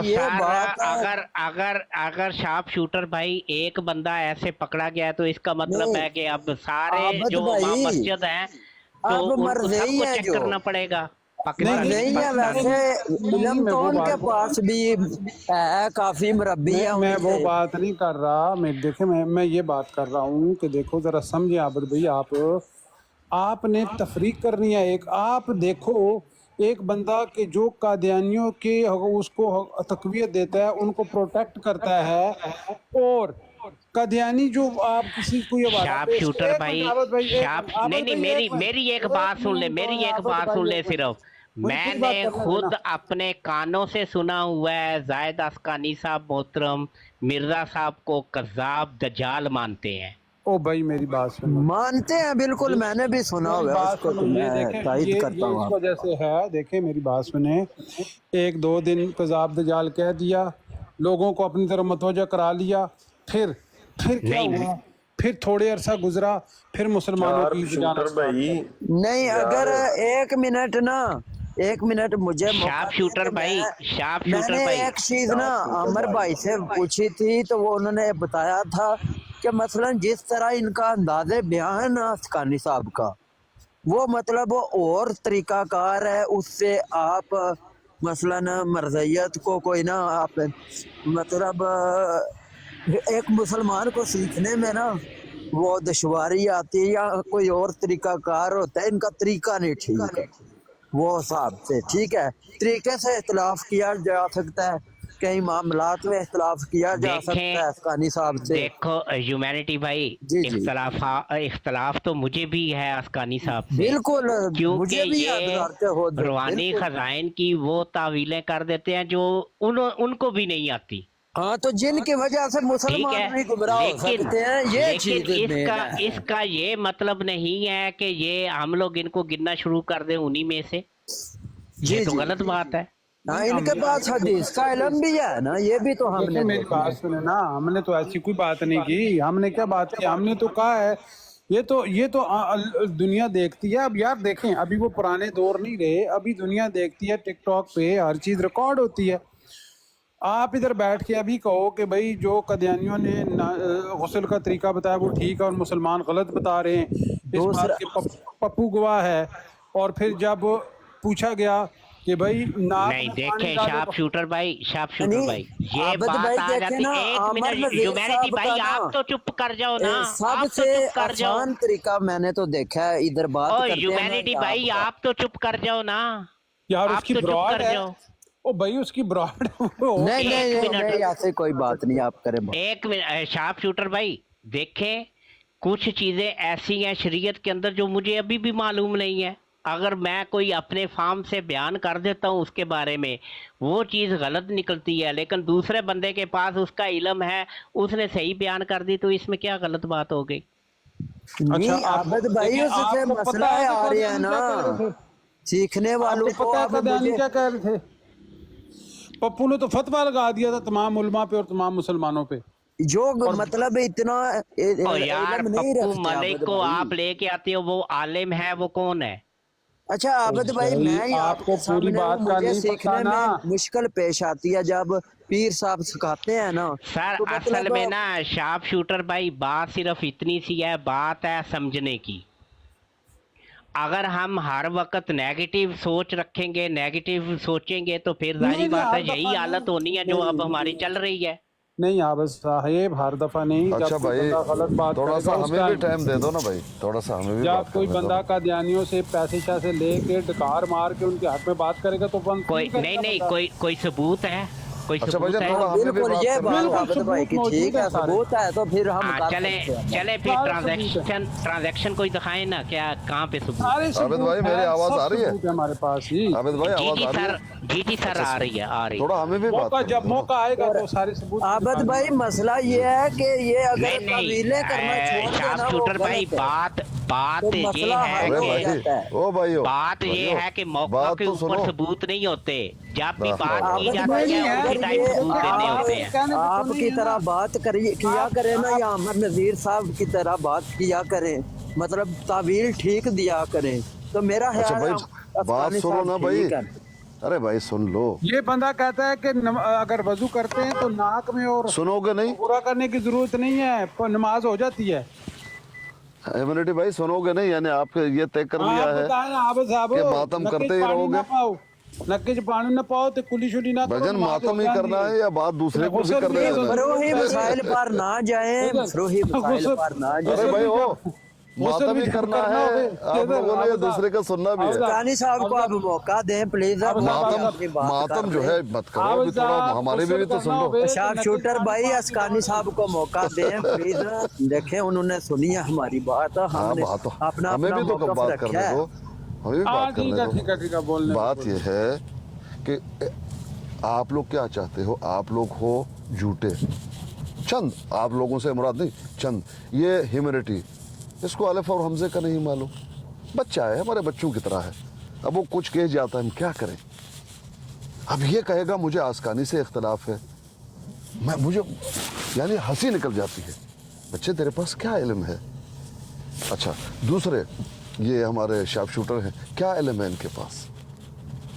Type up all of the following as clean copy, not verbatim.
ये सर बात है। अगर अगर अगर शार्प शूटर भाई एक बंदा ऐसे पकड़ा गया तो इसका मतलब नहीं है कि अब सारे आबद जो भाई, मस्जिद हैं तो अब उनको मरज़ई सबको है चेक जो करना पड़ेगा नहीं पाकिस्तान नहीं मरज़ई है। पाकिस्तान वैसे में। नहीं इलम मैं तो वो उनके बात पास भी है, काफी मुरब्बी है मैं उन्हीं वो के। बात नहीं कर रहा। मैं देखे मैं ये बात कर रहा हूँ कि देखो जरा समझे आबिद भाई, आपने तफरीक करनी है। एक आप देखो, एक बंदा के जो कादियानियों के उसको तकवीत देता है, उनको प्रोटेक्ट करता है, और कादियानी जो आप किसी को ये वादा शार्प पेश शूटर एक मिनट भाई आबिद भाई, एक शार्प मिनट नहीं आबिद नहीं भाई, एक मेरी मिनट, मेरी एक एक बात सुन ले, मिनट मेरी एक आबिद बात सुन भाई, ले एक मिनट सिर्फ। मुझे पूरी मैंने बात करने देना। खुद अपने कानों से सुना हुआ है जायद अस्कानी साहब मोहतरम मिर्जा साहब को कज़्ज़ाब दज्जाल मानते हैं। ओ भाई मेरी बात सुनो, मानते हैं बिल्कुल, मैंने भी सुना मेरी हुआ है बात उसको, सुनो, तो ये मैं देखें, तायद करता ये हूँ इस आप। वजह से है। देखें मेरी बात सुने, एक दो दिन कज़ाब दजाल कह दिया, लोगों को अपनी तरफ मतवजा करा लिया, फिर क्या नहीं हुआ? फिर थोड़े अरसा गुजरा, फिर मुसलमानों की शार्प ईद जाना शूटर स्टार्ट भाई कर। नहीं यार, अगर एक मिनट ना, एक मिनट मुझे मौका शार्प दें शूटर तो भाई शार्प शूटर मैंने भाई एक चीज ना शार्प शूटर आमिर भाई भाई से पूछी थी, तो वो उन्होंने बताया था कि मसलन जिस तरह इनका अंदाज़े बयान है ना हक्कानी साहब का, वो मतलब वो और तरीकाकार है, उससे आप मसलन मरज़ियत को कोई ना आप मतलब एक मुसलमान को सीखने में ना वो दुश्वारी आती है, या कोई और तरीकाकार होता है, इनका तरीका नहीं ठीक है वो हिसाब से। ठीक है, तरीके से इख्तलाफ किया जा सकता है, कई मामलात में इख्तलाफ किया जा सकता है देखें हक्कानी साहब से। देखो ह्यूमैनिटी भाई जी जी इख्तलाफ तो मुझे भी है अस्कानी साहब से बिल्कुल, क्योंकि मुझे भी याद ये करते हो रवानी बिल्कुल। खजाइन की वो तावीलें कर देते हैं जो उनको भी नहीं आती। हाँ, तो जिनकी वजह से ठीक मुसलमान है भी गुमराह हो लेकिन सकते हैं, ये लेकिन चीज मेन इसका है। इसका ये मतलब नहीं है कि ये हम लोग इनको गिनना शुरू कर दें उन्हीं में से। ये जी तो जी, गलत बात है। हाँ, नहीं इनके पास हदीस का इल्म भी है ना, ये भी तो देखिए हमने मेरी देखा बात है। सुने ना, हमने तो ऐसी कोई बात नहीं की। हमने क्या बात की? हमने तो कहा है ये तो दुनिया देखती है। अब यार देखें, अभी वो पुराने दौर नहीं रहे, अभी दुनिया देखती है, टिकटॉक पे हर चीज रिकॉर्ड होती है। आप इधर बैठ के अभी कहो कि भाई जो कदियानियों ने गुस्ल का तरीका बताया वो ठीक है और मुसलमान गलत बता रहे हैं, इस बात दूसरा के पप्पू गवाह है। और फिर जब पूछा गया कि भाई नाक नहीं में पानी देखें डाले तो शार्प शूटर नहीं, भाई ये आबद बात भाई आ देखे जाती। ना, एक आमर मिनट नजीर ह्यूमैनिटी साहब का भाई ना आप तो चुप कर जाओ ना। आप तो सबसे चुप कर जाओ। आसान तरीका मैंने तो देखा है, इधर बात ओ करते हैं ना ह्यूमैनिटी ये भाई आपका। आप तो चुप कर जाओ ना। यार आप उसकी तो चुप ब्रॉड कर है। जाओ। ओ भाई उसकी ब्रॉड वो नहीं नहीं एक नहीं मिनट नहीं, ऐसे कोई बात नहीं, आप करें बात। एक मिनट शार्प शूटर भाई देखें, कुछ चीजें ऐसी हैं शरीयत के अंदर जो मुझे अभी भी मालूम नहीं है। अगर मैं कोई अपने फार्म से बयान कर देता हूँ उसके बारे में, वो चीज़ गलत निकलती है, लेकिन दूसरे बंदे के पास उसका इल्म है, उसने सही बयान कर दी, तो इसमें क्या गलत बात हो गई? अच्छा नहीं आप आबद भाई, देखिए, उससे आपको मसला पता है है कि आ रही है कादियानी ना क्या कह रहे थे? सीखने वालों आपको को। पता है अब कादियानी मुझे क्या कह रहे थे? पप्पू ने तो फतवा लगा दिया था तमाम उलमा पे और तमाम मुसलमानों पे। जो और मतलब इतना और यार इल्म नहीं पप्पू रखते मलिक आबद को भाई। आप लेके आते हो, वो आलिम है, वो कौन है? अच्छा ओ आबद भाई, भाई मैं ही आपको आपके पूरी सामने हूँ, बात का मुझे नहीं पता सीखने ना। में मुश्किल पेश आती है जब पीर साहब सिखाते हैं ना, सर तो असल मतलब में ना शार्प शूटर भाई बात सिर्फ इतनी सी है, बात है समझने की। अगर हम हर वक्त नेगेटिव सोच रखेंगे, नेगेटिव सोचेंगे, तो फिर नहीं जाहिर नहीं, बात है हर यही दफा हालत होनी है नहीं जो नहीं अब हमारी नहीं चल रही है। नहीं आबद साहेब, हर दफा नहीं। अच्छा जब कोई भाई, बंदा गलत बात थोड़ा करेगा सा उस हमें भी टाइम, टाइम दे दो ना भाई, थोड़ा सा हमें भी जब बात कोई करने दो बंदा ना। कादियानियों से पैसे शैसे लेके डकार मार के उनके हक में बात करेगा तो कोई फील नहीं करेगा नहीं, बंदा। कोई सबूत है? कोई अच्छा सबूत भाईजान, है? थोड़ा हाँ हमें भी बिल्कुल, बात ये करने बात दो। बिल्कुल आबद भाई सबूत की ठीक मौजूद है है, सारे, सबूत है तो फिर हम हाँ कर चले सकते हैं बात। चले फिर सारे सबूत है, ट्रांजैक्शन कोई दिखाए ना, क्या कहाँ पे सबूत सारे है? आबिद सबूत भाई है, मेरी आवाज सब आ रही है? सबूत है हमारे पास ही। आबिद भाई जी आवाज जी आ रही सर, है? जी जी सर, अच्छा आ रही है, आ रही है। थोड़ा हमें भी बात मौका करने जब दो ना। मौका आएगा और तो सारे सबूत भी दिखा आबद भाई देंगे। मसला ये है कि ये नहीं अगर नहीं तवीलें करना छोड़ शार्प देना वो शूटर भाई गलत है, बात तो बात ये मसला है हल अरे हो कि भाई, जाता है। ओ भाइयों बात ये भाइयों, है कि मौका बात के तो ऊपर सुनो। सबूत नहीं होते, जब भी हाँ, हाँ, बात हाँ। की आबद जाती भाई है नहीं उसी अगर है, टाइम ये सबूत देखिए देने आप होते हैं। कहने पे तो नहीं आपकी है तरह ना। बात किया आप करें ना, आप या अमर नजीर साहब की तरह बात किया करें, मतलब तावील ठीक दिया करें, तो मेरा अच्छा ख्याल भाई, है बात अफगानी सुनो साहब ना भाई, ठीक है। अरे भाई सुन लो, ये बंदा कहता है कि अगर वजू करते हैं तो नाक में और सुनोगे नहीं? पूरा करने की जरूरत नहीं है, पर नमाज हो जाती है। इम्यूनिटी भाई सुनोगे नहीं? यानी आप ये तय कर लिया आप है बताएं आप साहब, कि मातम नक्के करते च ही पानी रहोगे? ना पाओ, नक्के च पानी ना पाओ तो कुली शुली ना करो, भजन नमाज हो मातम ही जाती करना है या बात दूसरे को भी गुस्ल करने भी देना है? फरोही मसाइल पर ना जाए, फरोही मसाइल पर ना अरे जाए। भाई ओ, गुस्ल मातम भी ही जब करना करना हो है, फिर आप इधर लोगों ने आप दूसरे का सुनना भी है। कानी साहब को अब मौका दें प्लीज, अब मातम अपनी बात मातम कर जो रहे है हैं। मत करो, अभी थोड़ा हमारे में भी तो सुन लो। शार्प शूटर भाई अस्कानी साहब को मौका दें प्लीज, देखें उन्होंने सुनी है हमारी बात, हाँ हमने बात तो अपना हमें अपना भी तो कब मौकफ बात रखा करने है। दो, हमें भी बात करने दो। ठीक है बोलने बात ये है कि आप लोग क्या चाहते हो? आप लोग हो झूठे, चंद आप लोगों से मुराद नहीं, चंद ये ह्यूमैनिटी, इसको अलिफ और हमजे का नहीं मालूम, बच्चा है, हमारे बच्चों की तरह है। अब वो कुछ कह जाता है, हम क्या करें? अब ये कहेगा मुझे आसकानी से इख्तलाफ है, मुझे यानी हंसी निकल जाती है। बच्चे तेरे पास क्या इल्म है? अच्छा दूसरे ये हमारे शार्प शूटर हैं, क्या इल्म है इनके पास?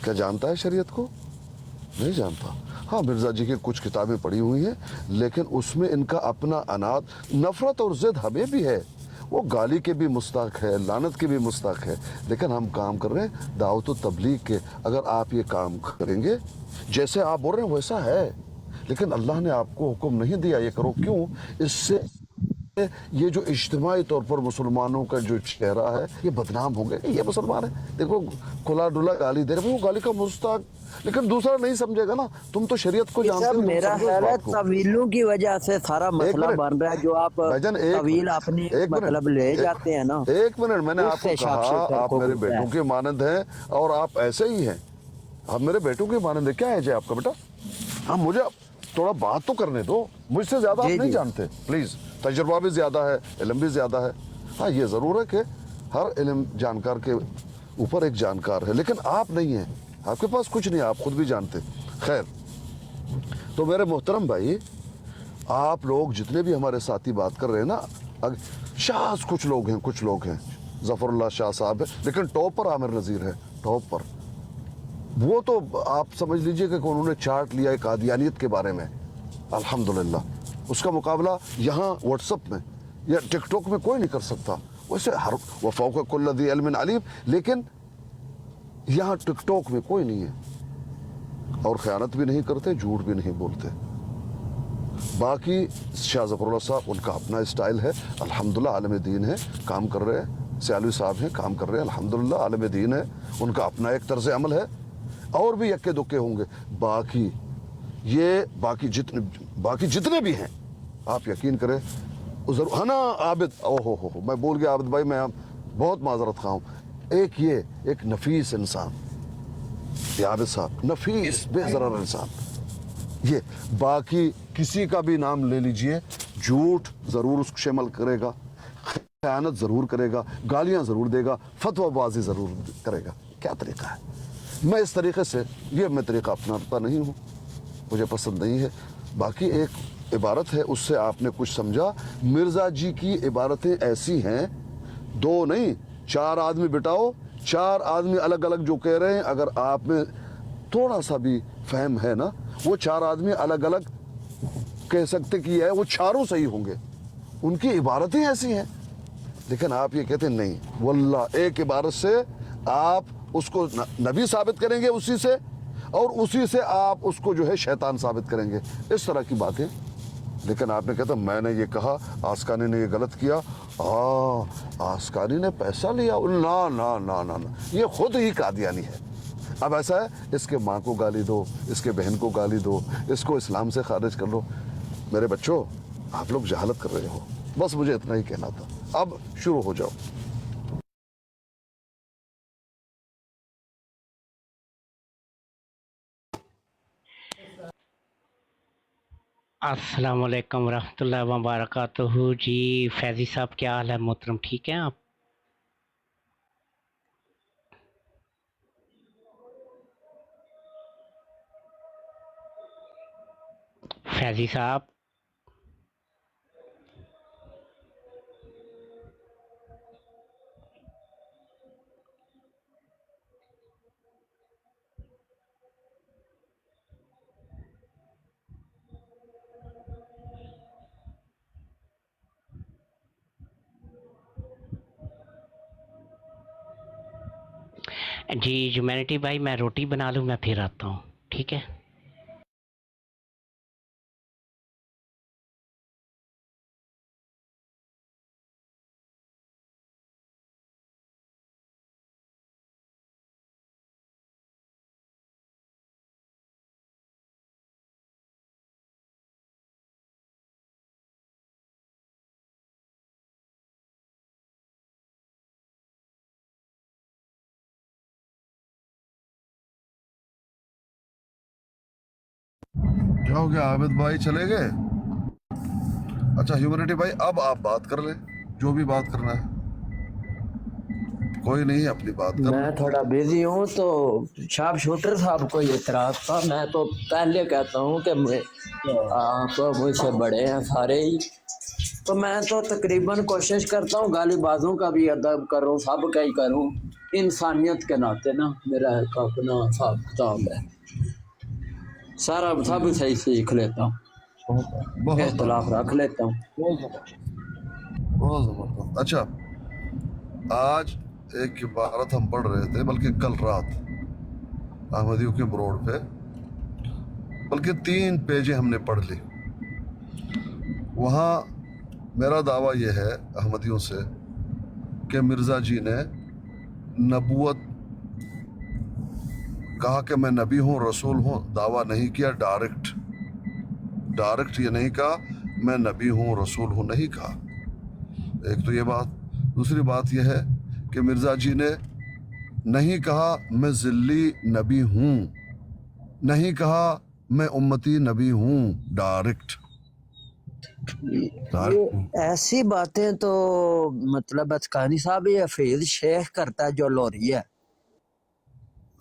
क्या जानता है शरीयत को? नहीं जानता। हाँ मिर्ज़ा जी की कुछ किताबें पढ़ी हुई हैं, लेकिन उसमें इनका अपना अनाद, नफ़रत और ज़िद हमें भी है। वो गाली के भी मुस्ताक है, लानत के भी मुस्ताक है, लेकिन हम काम कर रहे हैं दावत व तबलीग के। अगर आप ये काम करेंगे जैसे आप बोल रहे हैं वैसा है, लेकिन अल्लाह ने आपको हुक्म नहीं दिया ये करो। क्यों? इससे ये जो इज्तिमाई तौर पर मुसलमानों का जो चेहरा है ये बदनाम हो गया। ये मुसलमान है, देखो खुला डुला गाली दे रहे, वो गाली का मुस्ताक, लेकिन दूसरा नहीं समझेगा ना। तुम तो शरीयत को जानते सब हो, मेरा समझो इस ख्याल है बात को। तवीलों की वजह से सारा मसला मिनट, बन रहा है, जो आप भाईजान तवील अपनी मतलब ले जाते हैं ना। एक मिनट, मैंने आपको उससे कहा शार्प शूटर आप को मेरे होता बेटों है। के मानंद हैं और आप ऐसे ही हैं। आप मेरे बेटों के मानंद हैं। क्या है जी आपका बेटा? हाँ मुझे थोड़ा बात तो करने दो, मुझसे ज्यादा आप जी, नहीं जी। जानते प्लीज। तजुर्बा भी ज्यादा है, इल्म भी ज्यादा है। हाँ ये जरूर है कि हर इल्म जानकार के ऊपर एक जानकार है, लेकिन आप नहीं हैं, आपके पास कुछ नहीं है, आप खुद भी जानते। खैर, तो मेरे मोहतरम भाई, आप लोग जितने भी हमारे साथी बात कर रहे हैं ना, शाह कुछ लोग हैं, जफरुल्लाह शाह साहब है, लेकिन टॉप पर आमिर नज़ीर है, टॉप पर। वो तो आप समझ लीजिए कि उन्होंने चार्ट लिया है कादियानियत के बारे में, अल्हम्दुलिल्लाह। उसका मुकाबला यहाँ व्हाट्सएप में या टिकटॉक में कोई नहीं कर सकता। वैसे हर वफ़ौक़ कुल्ल ज़ी इल्मिन अलीम, लेकिन यहाँ टिकटॉक में कोई नहीं है, और ख़यानत भी नहीं करते, झूठ भी नहीं बोलते। बाकी शाह ज़फ़रुल्लाह साहब, उनका अपना स्टाइल है, अल्हम्दुलिल्लाह आलिम दीन है, काम कर रहे हैं। सियालवी साहब हैं, काम कर रहे हैं, अल्हम्दुलिल्लाह आलिम दीन है, उनका अपना एक तर्ज अमल है। और भी यक्के दुक्के होंगे, बाकी जितने भी हैं, आप यकीन करें है ना। आबिद, ओहो हो, मैं बोल गया आबिद भाई, मैं बहुत माजरत खा हूँ। एक नफीस इंसान, ये आबिद साहब, नफीस बेज़रर इंसान। ये बाकी किसी का भी नाम ले लीजिए, झूठ जरूर उसको शामिल करेगा, खयानत जरूर करेगा, गालियां जरूर देगा, फतवाबाजी जरूर करेगा। क्या तरीका है? मैं इस तरीके से, ये मैं तरीका अपनाता नहीं हूँ, मुझे पसंद नहीं है। बाकी एक इबारत है, उससे आपने कुछ समझा। मिर्ज़ा जी की इबारतें ऐसी हैं, दो नहीं 4 आदमी बिठाओ, 4 आदमी अलग अलग जो कह रहे हैं, अगर आप में थोड़ा सा भी फहम है ना, वो 4 आदमी अलग अलग कह सकते कि है, वो चारों सही होंगे। उनकी इबारतें ऐसी हैं, लेकिन आप ये कहते हैं नहीं, वल्लाह एक इबारत से आप उसको नबी साबित करेंगे उसी से, और उसी से आप उसको जो है शैतान साबित करेंगे, इस तरह की बातें। लेकिन आपने कहता मैंने ये कहा, आस्कानी ने ये गलत किया, आस्कानी ने पैसा लिया, ना ना ना ना ना, ये खुद ही कादियानी है। अब ऐसा है, इसके माँ को गाली दो, इसके बहन को गाली दो, इसको इस्लाम से खारिज कर लो। मेरे बच्चों, आप लोग जहालत कर रहे हो, बस मुझे इतना ही कहना था। अब शुरू हो जाओ। अस्सलाम वालेकुम रहमतुल्लाहि व बरकातुहू। जी फैज़ी साहब, क्या हाल है मोहतरम, ठीक हैं आप? फैज़ी साहब, जी ह्यूमैनिटी भाई, मैं रोटी बना लूँ, मैं फिर आता हूँ, ठीक है? क्या हो गया, आबिद भाई चले गए? अच्छा ह्यूमैनिटी भाई, अब आप बात कर लें, जो भी बात करना है। कोई नहीं, अपनी बात कर मैं लें। थोड़ा बिजी हूँ तो शार्प शूटर साहब को ये इतराज था। मैं तो पहले कहता हूँ कि आप मुझसे बड़े हैं सारे ही, तो मैं तो तकरीबन कोशिश करता हूँ गालिबाजों का भी अदब करूँ, सब का ही करूँ, इंसानियत के नाते ना। मेरा एक अपना हिसाब किताब है, सारा सब सही सीख लेता हूँ, बहुत इख्तलाफ रख लेता हूँ। बहुत जबरदस्त। अच्छा, आज एक इबारत हम पढ़ रहे थे, बल्कि कल रात अहमदियों के ब्रोड पे, बल्कि 3 पेजें हमने पढ़ ली। वहाँ मेरा दावा यह है अहमदियों से कि मिर्ज़ा जी ने नबूवत कहा कि मैं नबी हूँ, रसूल हूँ, दावा नहीं किया। डायरेक्ट ये नहीं कहा मैं नबी हूँ, रसूल हूँ, नहीं कहा। एक तो ये बात। दूसरी बात यह है कि मिर्ज़ा जी ने नहीं कहा मैं ज़िल्ली नबी हूँ, नहीं कहा मैं उम्मती नबी हूँ। डायरेक्ट ऐसी बातें तो मतलब असकानी साहब ये हफीज शेख करता है जो लोरी है।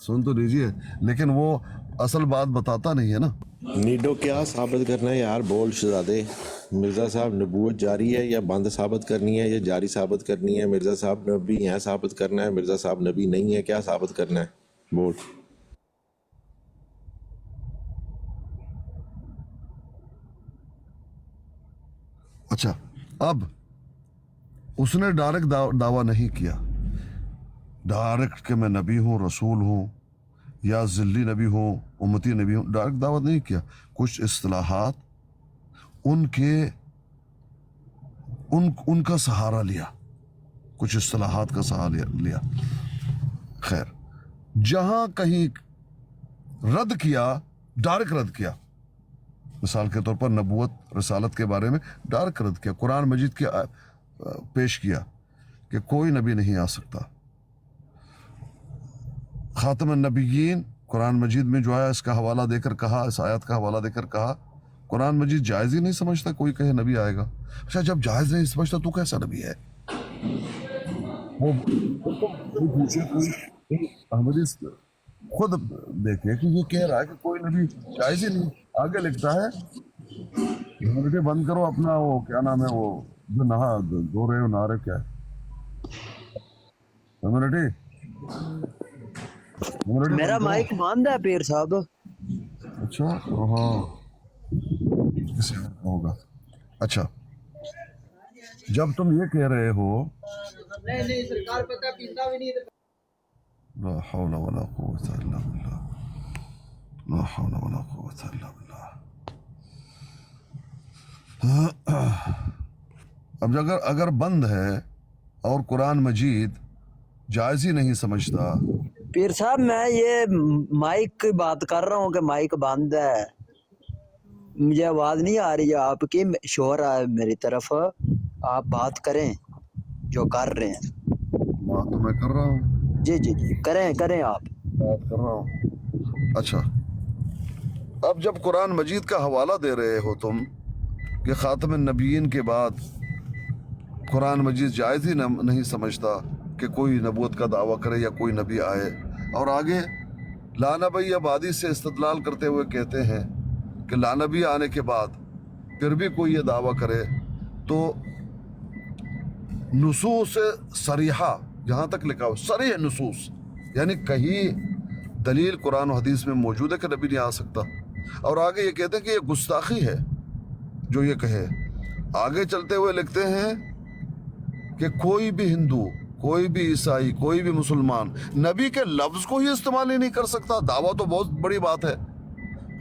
सुन तो लीजिए, लेकिन वो असल बात बताता नहीं है ना। नीडो क्या साबित करना है यार, बोल शहजादे। मिर्ज़ा साहब नबूवत जारी है या बंद साबित करनी है या जारी साबित करनी है? मिर्ज़ा साहब नबी हैं साबित करना है, मिर्ज़ा साहब नबी नहीं है, क्या साबित करना है? बोल। अच्छा, अब उसने डायरेक्ट दावा नहीं किया, डायरेक्ट कि मैं नबी हूँ, रसूल हूँ, या ज़िल्ली नबी हूँ, उम्मती नबी हूँ, डायरेक्ट दावा नहीं किया। कुछ इस्तिलाहात उनका सहारा लिया, कुछ इस्तिलाहात का सहारा लिया। खैर, जहां कहीं रद्द किया, डायरेक्ट रद्द किया। मिसाल के तौर पर नबूवत रसालत के बारे में डायरेक्ट रद्द किया, कुरान मजीद के पेश किया कि कोई नबी नहीं आ सकता। खातमुन नबिय्यीन कुरान मजीद में जो है, इसका हवाला देकर कहा, इस आयत का हवाला देकर कहा कुरान मजीद जायज़ ही नहीं समझता कोई कहे नबी आएगा। अच्छा, जब जायज़ नहीं समझता तो कैसा नबी है? वो पूछे कोई अहमदी खुद देखे कि ये कह रहा है कि कोई नबी जायज़ ही नहीं। आगे लिखता है, बेटे बंद करो अपना वो क्या नाम है, वो जो नहा धो रहे हो, नहा रहे क्या है, मेरा माइक बंद है पीर साहब। अच्छा, हाँ किसी और का होगा। अच्छा, जब तुम ये कह रहे हो नहीं सरकार पता पीता भी नहीं। ला हौला वला कुव्वता इल्ला बिल्लाह, ला हौला वला कुव्वता इल्ला बिल्लाह। अब अगर बंद है और कुरान मजीद जायज़ ही नहीं समझता। पीर साहब मैं ये माइक की बात कर रहा हूँ कि माइक बंद है, मुझे आवाज नहीं आ रही है आपकी, शोर आ है मेरी तरफ। आप बात करें जो कर रहे हैं। बात तो मैं कर रहा हूँ। जी जी जी, करें आप बात कर रहा हूँ। अच्छा, अब जब कुरान मजीद का हवाला दे रहे हो तुम कि खातमुन नबिय्यीन के बाद कुरान मजीद जायज़ ही नहीं समझता कि कोई नबूवत का दावा करे या कोई नबी आए, और आगे लानबी आबादी से इस्तदलाल करते हुए कहते हैं कि लानबी आने के बाद फिर भी कोई ये दावा करे, तो नुसूस सरीहा, जहाँ तक लिखा हो सरीह नुसूस, यानी कहीं दलील कुरान और हदीस में मौजूद है कि नबी नहीं आ सकता। और आगे ये कहते हैं कि ये गुस्ताखी है जो ये कहे। आगे चलते हुए लिखते हैं कि कोई भी हिंदू कोई भी ईसाई, कोई भी मुसलमान नबी के लफ्ज को ही इस्तेमाल ही नहीं कर सकता। दावा तो बहुत बड़ी बात है।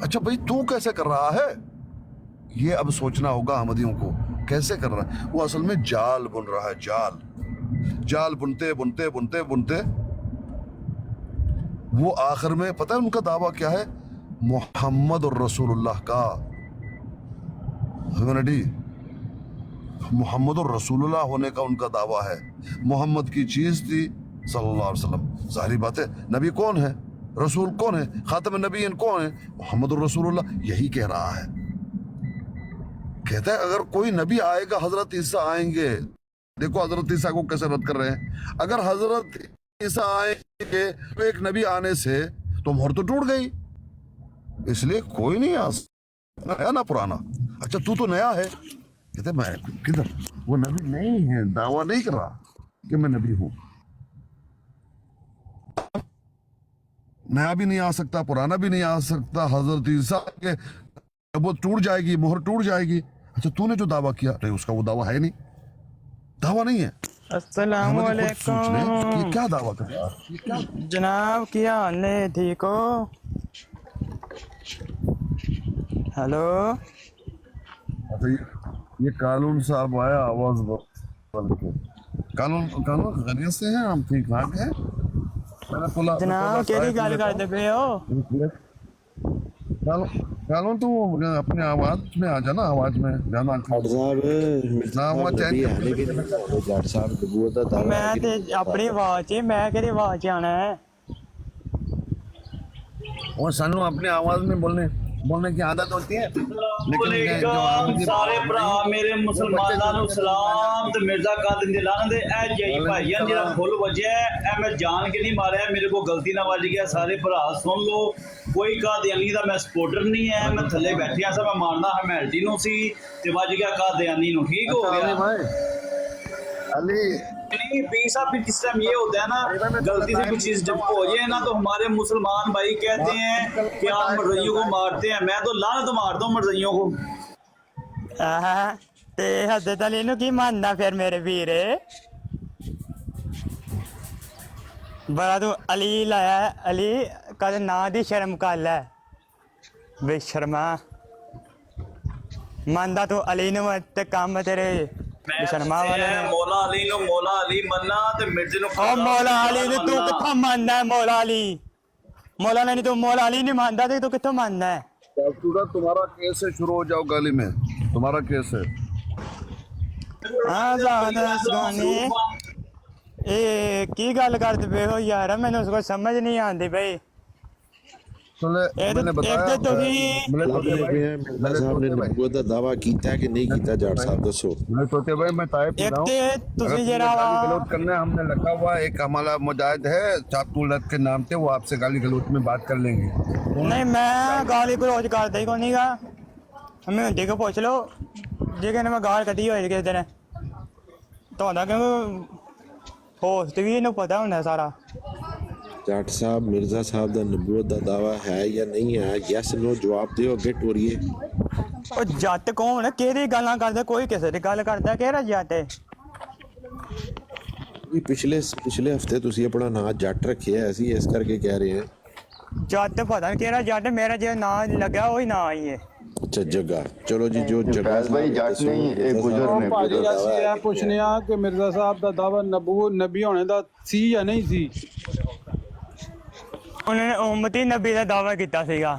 अच्छा भाई तू कैसे कर रहा है, ये अब सोचना होगा अहमदियों को, कैसे कर रहा है वो। असल में जाल बुन रहा है, जाल बुनते बुनते बुनते बुनते वो आखिर में पता है उनका दावा क्या है, मोहम्मद और रसूलुल्लाह का ह्यूमैनिटी, मोहम्मद और रसूलुल्लाह होने का उनका दावा है। मोहम्मद की चीज थी सल्लल्लाहु अलैहि वसल्लम, जाहिर बात है। नबी कौन है, रसूल कौन है, खातम नबीयीन कौन है, मोहम्मद और रसूलुल्लाह। यही कह रहा है, कहता है अगर कोई नबी आएगा, हजरत ईसा आएंगे। देखो हजरत ईसा को कैसे रद्द कर रहे हैं। अगर हजरत ईसा आएंगे तो एक नबी आने से तो मोहर तो टूट गई, इसलिए कोई नहीं आ सकता, नया ना पुराना। अच्छा तू तो नया है, कहते मैं किधर, वो नबी नहीं है, दावा नहीं कर रहा कि मैं नबी हूं। नया भी नहीं आ सकता, पुराना भी नहीं आ सकता। हजरत ईसा के वो टूट जाएगी, मोहर टूट जाएगी। अच्छा तूने जो दावा किया तो उसका वो दावा है नहीं, दावा नहीं है। अस्सलाम अहमदी खुद सोच ले कि वालेकुम ये क्या दावा कर रहा है। जनाब, क्या हाल है, ठीक हो? हेलो, अच्छा ये कानून साहब आया, आवाज बंद के। कानून कानून खैरियत से हैं हम, ठीक ठाक हैं। मैंने बोला जनाब केड़ी गल करदे पे हो? कानून तू अपने आवाज में आ जाना, आवाज में जाना। डॉक्टर साहब ना वो चैन नबी है नहीं कि नहीं, डॉक्टर साहब नबूवत का दावा मैं ते अपनी आवाज च, मैं केड़ी आवाज च आना है? और सानू अपने आवाज में बोलने की आदत होती है, लेकिन जो वालेकुम सारे भरा मेरे मुसलमानां नूं सलाम ते मिर्जा कादिर दिलान दे ए जई भाईयां जेड़ा फुल वजया ए मैं जान के नहीं मारिया, मेरे को गलती ना वज गया। सारे भरा सुन लो, कोई कादियानी दा मैं सपोर्टर नहीं है, मैं थल्ले बैठिया सा, मैं मारना हमेल्टी नूं सी ते वज गया कादियानी नूं, ठीक हो गया। अली नहीं पी साहब, फिर किस टाइम ये होता है ना, गलती से कुछ चीज जब हो जाए ना तो हमारे मुसलमान भाई कहते हैं कि आप मर्जियों को मारते हैं। मैं तो लानत मारता हूँ मर्जियों को। ते हजरत अली नूं की मानना फिर मेरे वीर? बड़ा तू अली लाया है, अली कद ना दी शर्म कर लै बेशर्मा। मनदा तू अली नूं ते काम तेरे बेशर्मा वाले ने। मौला अली नु मौला अली मन्ना ते मिर्जे नु ओ मौला अली ने तू कित्थों मानना है? मौला अली, मौला नहीं, तू मौला अली नहीं मानता तो तू कित्थों मानना है? तुम्हारा केस है, शुरू हो जाओ गाली में, तुम्हारा केस है। हाँ ज़्यादा सुगानी ए की गल करदे पे हो यार, मैंने उसको समझ नहीं आती भाई। चले मैंने बताया, एक तो मिर्जा साहब ने नबूवत का दावा कीता कि नहीं कीता, डॉक्टर साहब दसो। मैं सोचे भाई मैं टाइप कर एक रहा हूं, ते तुसी अगर जरा गाली गलौज करना है, हमने रखा हुआ एक हमारा मुजाहिद है चातुलत के नाम से, वो आपसे गाली गलौज में बात कर लेंगे। नहीं, मैं गाली गलौज करदा ही कोनी गा, हमें हिंदी को पूछ लो जे कहने मैं गाल कदी होई किस दिन तो क्यों होस्ट भी इन्हें पता होना सारा। डॉक्टर साहब मिर्जा साहब का नबूवत का दावा है या नहीं है, यस नो जवाब दियो, अगे टोरिए। ओ जट कौन है, केदी गल्लां करदा, कोई किसे दी गल करदा, केड़ा जट है? ये पिछले हफ्ते तुसी अपना नाम जट रखिया है, इस करके कह रहे हैं। जट पता नहीं केड़ा जट, मेरा जो नाम लगा वही नाम ही है। अच्छा जगह, चलो जी जो जगह भाई जट नहीं, एक बुजुर्ग ने ਭਾਜੀ ਅਸੀਂ ਇਹ ਪੁੱਛਨੇ ਆ ਕਿ ਮਿਰਜ਼ਾ ਸਾਹਿਬ ਦਾ ਦਾਵਾ ਨਬੀ ਹੋਣੇ ਦਾ ਸੀ ਜਾਂ ਨਹੀਂ ਸੀ? उन्होंने उम्मती नबी का दावा किया सीगा।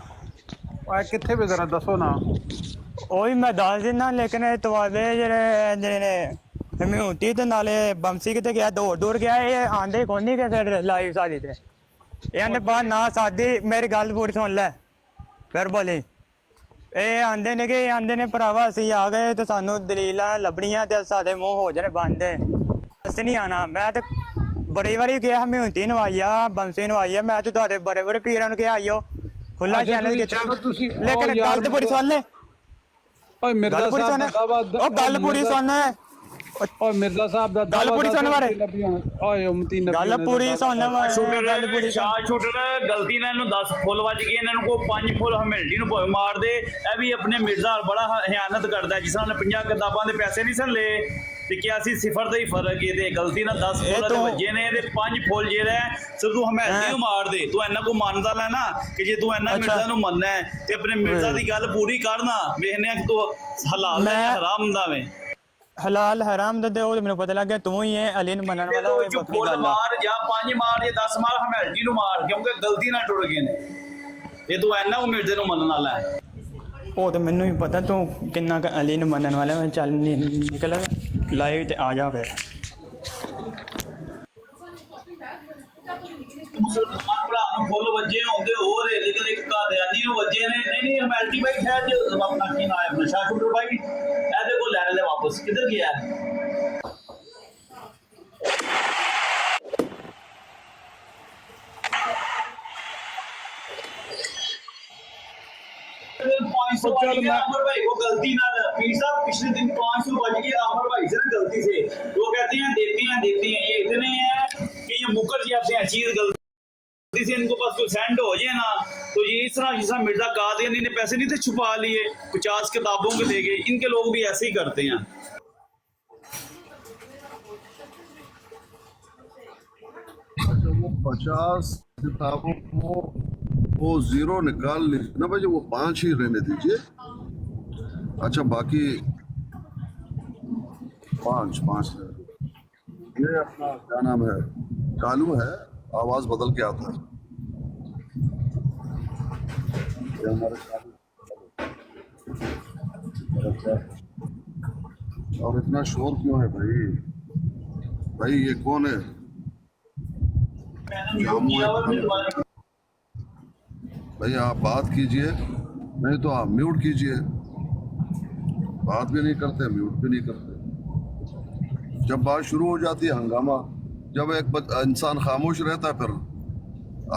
ਆ ਕਿੱਥੇ ਵੇ ਜ਼ਰਾ ਦੱਸੋ ਨਾ। ਉਹੀ ਮੈਂ ਦੱਸ ਦਿੰਦਾ, ਲੇਕਿਨ ਤੁਹਾਡੇ ਜਿਹੜੇ ਨੇ ਹਮਿਊਤੀ ਤੇ ਨਾਲੇ ਬੰਸੀ ਕਿਤੇ ਗਿਆ, ਦੌੜ ਗਿਆ, ਇਹ ਆਂਦੇ ਕੋਈ ਨਹੀਂ ਕਿਸੇ ਲਾਈਵ ਸਾਡੀ ਤੇ। ਇਹ ਆਂਦੇ ਬਾਹਰ ਨਾ ਸਾਡੀ, ਮੇਰੀ ਗੱਲ ਪੂਰੀ ਸੁਣ ਲੈ ਫਿਰ ਬੋਲੀ। ਇਹ ਆਂਦੇ ਨੇ ਕਿ ਆਂਦੇ ਨੇ ਭਰਾਵਾ ਅਸੀਂ ਆ ਗਏ ਤੇ ਸਾਨੂੰ ਦਲੀਲਾਂ ਲੱਭਣੀਆਂ ਤੇ ਸਾਡੇ ਮੂੰਹ ਹੋ ਜਾਣੇ ਬੰਦ, ਅਸੀਂ ਨਹੀਂ ਆਣਾ। ਮੈਂ ਤੇ ਬੜੀ ਵਾਰੀ ਕਿਹਾ ਹਮਿਊਤੀ ਨੂੰ ਆਈਆ, ਬੰਸੀ ਨੂੰ ਆਈਆ, ਮੈਂ ਤੇ ਤੁਹਾਡੇ ਬੜੇ ਬੜੇ ਪੀਰਾਂ ਨੂੰ ਕਿਹਾ ਆਈਓ ਖੁੱਲਾ ਚੈਨਲ ਕੀਤਾ, ਲੇਕਿਨ ਗੱਲ ਤੇ ਪੂਰੀ ਸੁਣ ਲੈ। ਓਏ ਮਿਰਜ਼ਾ ਸਾਹਿਬ ਦਾ ਦਾਵਾ, ਉਹ ਗੱਲ ਪੂਰੀ ਸੁਣ, ਓਏ ਮਿਰਜ਼ਾ ਸਾਹਿਬ ਦਾ ਗੱਲ ਪੂਰੀ ਸੁਣ ਮਾਰੇ, ਓਏ ਉਮਤੀ ਨਬੀ ਗੱਲ ਪੂਰੀ ਸੁਣ ਮਾਰੇ, ਗੱਲ ਪੂਰੀ ਸੁਣ। ਸ਼ਾਹ ਛੁੱਟਰ ਗਲਤੀ ਨਾਲ ਇਹਨੂੰ 10 ਫੁੱਲ ਵੱਜ ਗਏ, ਇਹਨਾਂ ਨੂੰ ਕੋ 5 ਫੁੱਲ ਹਮੇਲਟੀ ਨੂੰ ਭਾਵੇਂ ਮਾਰ ਦੇ। ਇਹ ਵੀ ਆਪਣੇ ਮਿਰਜ਼ਾ ਬੜਾ ਹਿਆਨਤ ਕਰਦਾ, ਜਿਸ ਨਾਲ 50 ਕਿਤਾਬਾਂ ਦੇ ਪੈਸੇ ਨਹੀਂ ਸਨ ਲਏ ਤੇ 81-0 ਦਾ ਹੀ ਫਰਕ ਹੈ ਤੇ ਗਲਤੀ ਨਾਲ 10 ਇਹ ਫੁੱਲ ਤੋਂ- ਵੱਜੇ ਨੇ ਤੇ 5 ਫੁੱਲ ਜਿਹੜਾ ਸਿਰ ਤੂੰ ਹਮੈਦੀ ਨੂੰ ਮਾਰ ਦੇ। ਤੂੰ ਇਹਨਾਂ ਕੋ ਮੰਨਦਾ ਲੈ ਨਾ ਕਿ ਜੇ ਤੂੰ ਇਹਨਾਂ ਮਿਰਜ਼ਾ ਨੂੰ ਮੰਨਣਾ ਹੈ ਤੇ ਆਪਣੇ ਮਿਰਜ਼ਾ ਦੀ ਗੱਲ ਪੂਰੀ ਕਰਨਾ। ਵੇਖਨੇ ਆ ਕਿ ਤੂੰ ਹਲਾਲ ਦਾ ਜਾਂ ਹਰਾਮ ਦਾ ਵੇ। ਹਲਾਲ ਹਰਾਮ ਦਾ ਉਹ ਮੈਨੂੰ ਪਤਾ ਲੱਗ ਗਿਆ ਤੂੰ ਹੀ ਹੈ ਅਲੀ ਨੂੰ ਮੰਨਣ ਵਾਲਾ ਉਹ ਜੋ ਵੱਖਰੀ ਫੁੱਲ ਗੱਲ ਆ। ਮਾਰ ਜਾਂ 5 ਮਾਰ ਜਾਂ 10 ਮਾਰ ਹਮੈਦੀ ਨੂੰ ਮਾਰ ਕਿਉਂਕਿ ਗਲਤੀ ਨਾਲ ਟੁੱਟ ਗਏ ਨੇ। ਇਹ ਤੂੰ ਇਹਨਾਂ ਕੋ ਮਿਰਜ਼ੇ ਨੂੰ ਮੰਨਣ ਵਾਲਾ ਹੈ। ਉਹ ਤਾਂ ਮੈਨੂੰ ਵੀ ਪਤਾ ਤੂੰ ਕਿੰਨਾ ਕੁ ਅਲੀ ਨੂੰ ਮੰਨਣ ਵਾਲਾ ਹੈ। ਚੱਲ ਨਿਕਲ ਲਾਈਵ ਤੇ ਆ ਜਾ ਫਿਰ। ਮੁਸਲਮਾਨ ਭਰਾ ਨੂੰ ਫੁੱਲ ਵੱਜੇ ਹੁੰਦੇ ਹੋਰ ਲੇਕਿਨ ਇੱਕ ਕਾਦੀਆਨੀ ਨੂੰ ਵੱਜੇ ਨੇ। ਨਹੀਂ ਹਮੈਦੀ ਬਾਈ ਠਹਿਰ ਜੋ ਆਪਣਾ ਕੀ ਨਾਮ ਹੈ ਆਪਣਾ ਸ਼ਾਹਪੁਰ ਬਾਈ ਇਹਦੇ ਕੋਲ ਲੈ ਲੈ ਵਾਪਸ ਕਿੱਧਰ ਗਿਆ आमर भाई को गलती ना पीर साहब पिछले दिन 500 बज गए आमर भाई से गलती से वो कहते हैं देती हैं ये इतने हैं कि ये मुकर जाते हैं चीज गलती से इनको पास कोई सेंड हो जाए ना तो ये इस तरह जैसा मिर्जा कादियानी ने पैसे नहीं थे छुपा लिए 50 किताबों के दे गए। इनके लोग भी ऐसे ही करते हैं। वो 50 किताबों को वो जीरो निकाल लीजिए ना भाई, वो 5 ही रहने दीजिए। अच्छा बाकी 5 ये अपना क्या नाम है कालू है, आवाज बदल के आता है ये हमारे कालू। अच्छा और इतना शोर क्यों है भाई ये कौन है? भाई आप बात कीजिए, नहीं तो आप म्यूट कीजिए। बात भी नहीं करते, म्यूट भी नहीं करते। जब बात शुरू हो जाती है हंगामा, जब एक इंसान खामोश रहता है फिर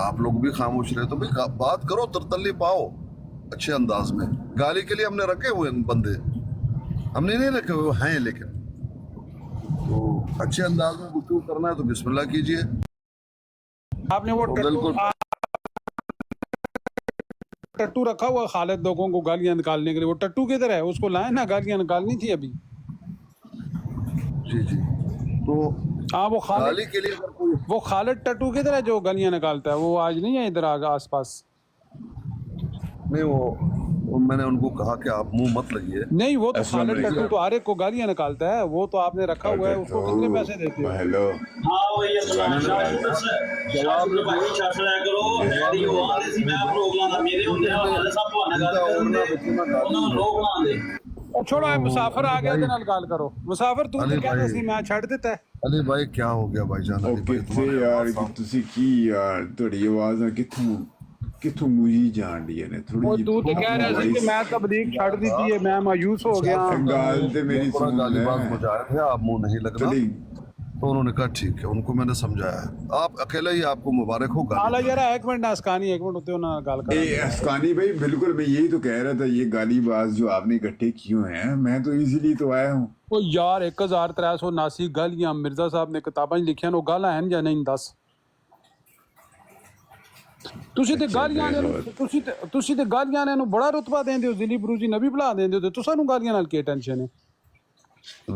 आप लोग भी खामोश रहे तो भाई बात करो, तरतल्ली पाओ अच्छे अंदाज में। गाली के लिए हमने रखे हुए बंदे, हमने नहीं रखे हुए हैं, लेकिन तो अच्छे अंदाज में गुफ्तगू करना है तो बिस्मिल्लाह कीजिए। आपने वो टट्टू रखा हुआ खालिद लोगों को गालियां निकालने के लिए, वो टट्टू किधर है? उसको लाए ना, गालियां निकालनी थी अभी। जी तो हाँ वो गाली खालिद के लिए अगर कोई वो खालिद टट्टू किधर है जो गालियां निकालता है? वो आज नहीं है इधर आस पास? नहीं वो मैंने उनको कहा कि आप मुंह मत लगिए। नहीं वो तो खालिद टट्टू तो हर एक को गालियां निकालता है, वो तो आपने रखा हुआ है। उसको कितने पैसे देते हो? हेलो हाँ वही अपना जवाब भाई शासना करो हैरी हो आले सी मैं प्रोग्राम मेरे ਹੁੰਦੇ ਆ ਵਾਲੇ ਸਾਹਿਬ ਤੁਹਾਡੇ ਗੱਲ ਕਰਨ ਦੇ ਉਹਨਾਂ ਨੂੰ ਲੋਕ ਲਾਉਂਦੇ। छोड़ो है, मुसाफिर आ गया ਇਹਦੇ ਨਾਲ ਗੱਲ ਕਰੋ। ਮੁਸਾਫਿਰ ਤੂੰ ਤਾਂ ਕਹਿੰਦਾ ਸੀ ਮੈਂ ਛੱਡ ਦਿੱਤਾ ਹੈ। अली भाई क्या हो गया भाईजान? अली भाई ਕਿੱਥੇ ਯਾਰ ਤੁਸੀਂ ਕੀ ਯਾਰ ਤੁਹਾਡੀ ਆਵਾਜ਼ਾਂ ਕਿੱਥੋਂ ਮੂਜੀ ਜਾਣ ਡੀਆਂ ਨੇ ਉਹ ਥੋੜੀ ਤੂੰ ਤੇ ਕਹਿ ਰਿਹਾ ਸੀ ਕਿ ਮੈਂ ਤਬਲੀਗ ਛੱਡ ਦਿੱਤੀ ਹੈ, मैं मायूस हो गया। ਗੱਲ ਤੇ ਮੇਰੀ पूरा ਸੁਣ गालीबाग ਲੈ बुझाए थे, आप मुंह नहीं लगना। ਥੋੜੀ तो उन्होंने कहा ठीक है, उनको मैंने समझाया है। आप अकेले ही आपको मुबारक हो आला गाली। यार एक मिनट नासकानी, एक मिनट होते हो ना गाल कर। अफगानी भाई बिल्कुल मैं यही तो कह रहा था, ये गालीबाज जो आपने इकट्ठे क्यों हैं? मैं तो इसीलिए तो आया हूँ। ਉਹ ਯਾਰ 1379 ਗਾਲੀਆਂ ਮਿਰਜ਼ਾ ਸਾਹਿਬ ਨੇ ਕਿਤਾਬਾਂ 'ਚ ਲਿਖੀਆਂ ਨੇ, ਉਹ ਗਾਲਾਂ ਹਨ ਜਾਂ ਨਹੀਂ ਦੱਸ? ਤੁਸੀਂ ਤੇ ਗਾਲੀਆਂ ਨੇ ਤੁਸੀਂ ਤੇ ਗਾਲੀਆਂ ਨੇ ਨੂੰ ਬੜਾ ਰੁਤਬਾ ਦਿੰਦੇ ਹੋ, ਜ਼ਿਲੀ ਬਰੂਜੀ ਨਬੀ ਬੁਲਾ ਦਿੰਦੇ ਹੋ, ਤੇ ਤੁਹਾਨੂੰ ਗਾਲੀਆਂ ਨਾਲ ਕੀ ਟੈਨਸ਼ਨ ਹੈ?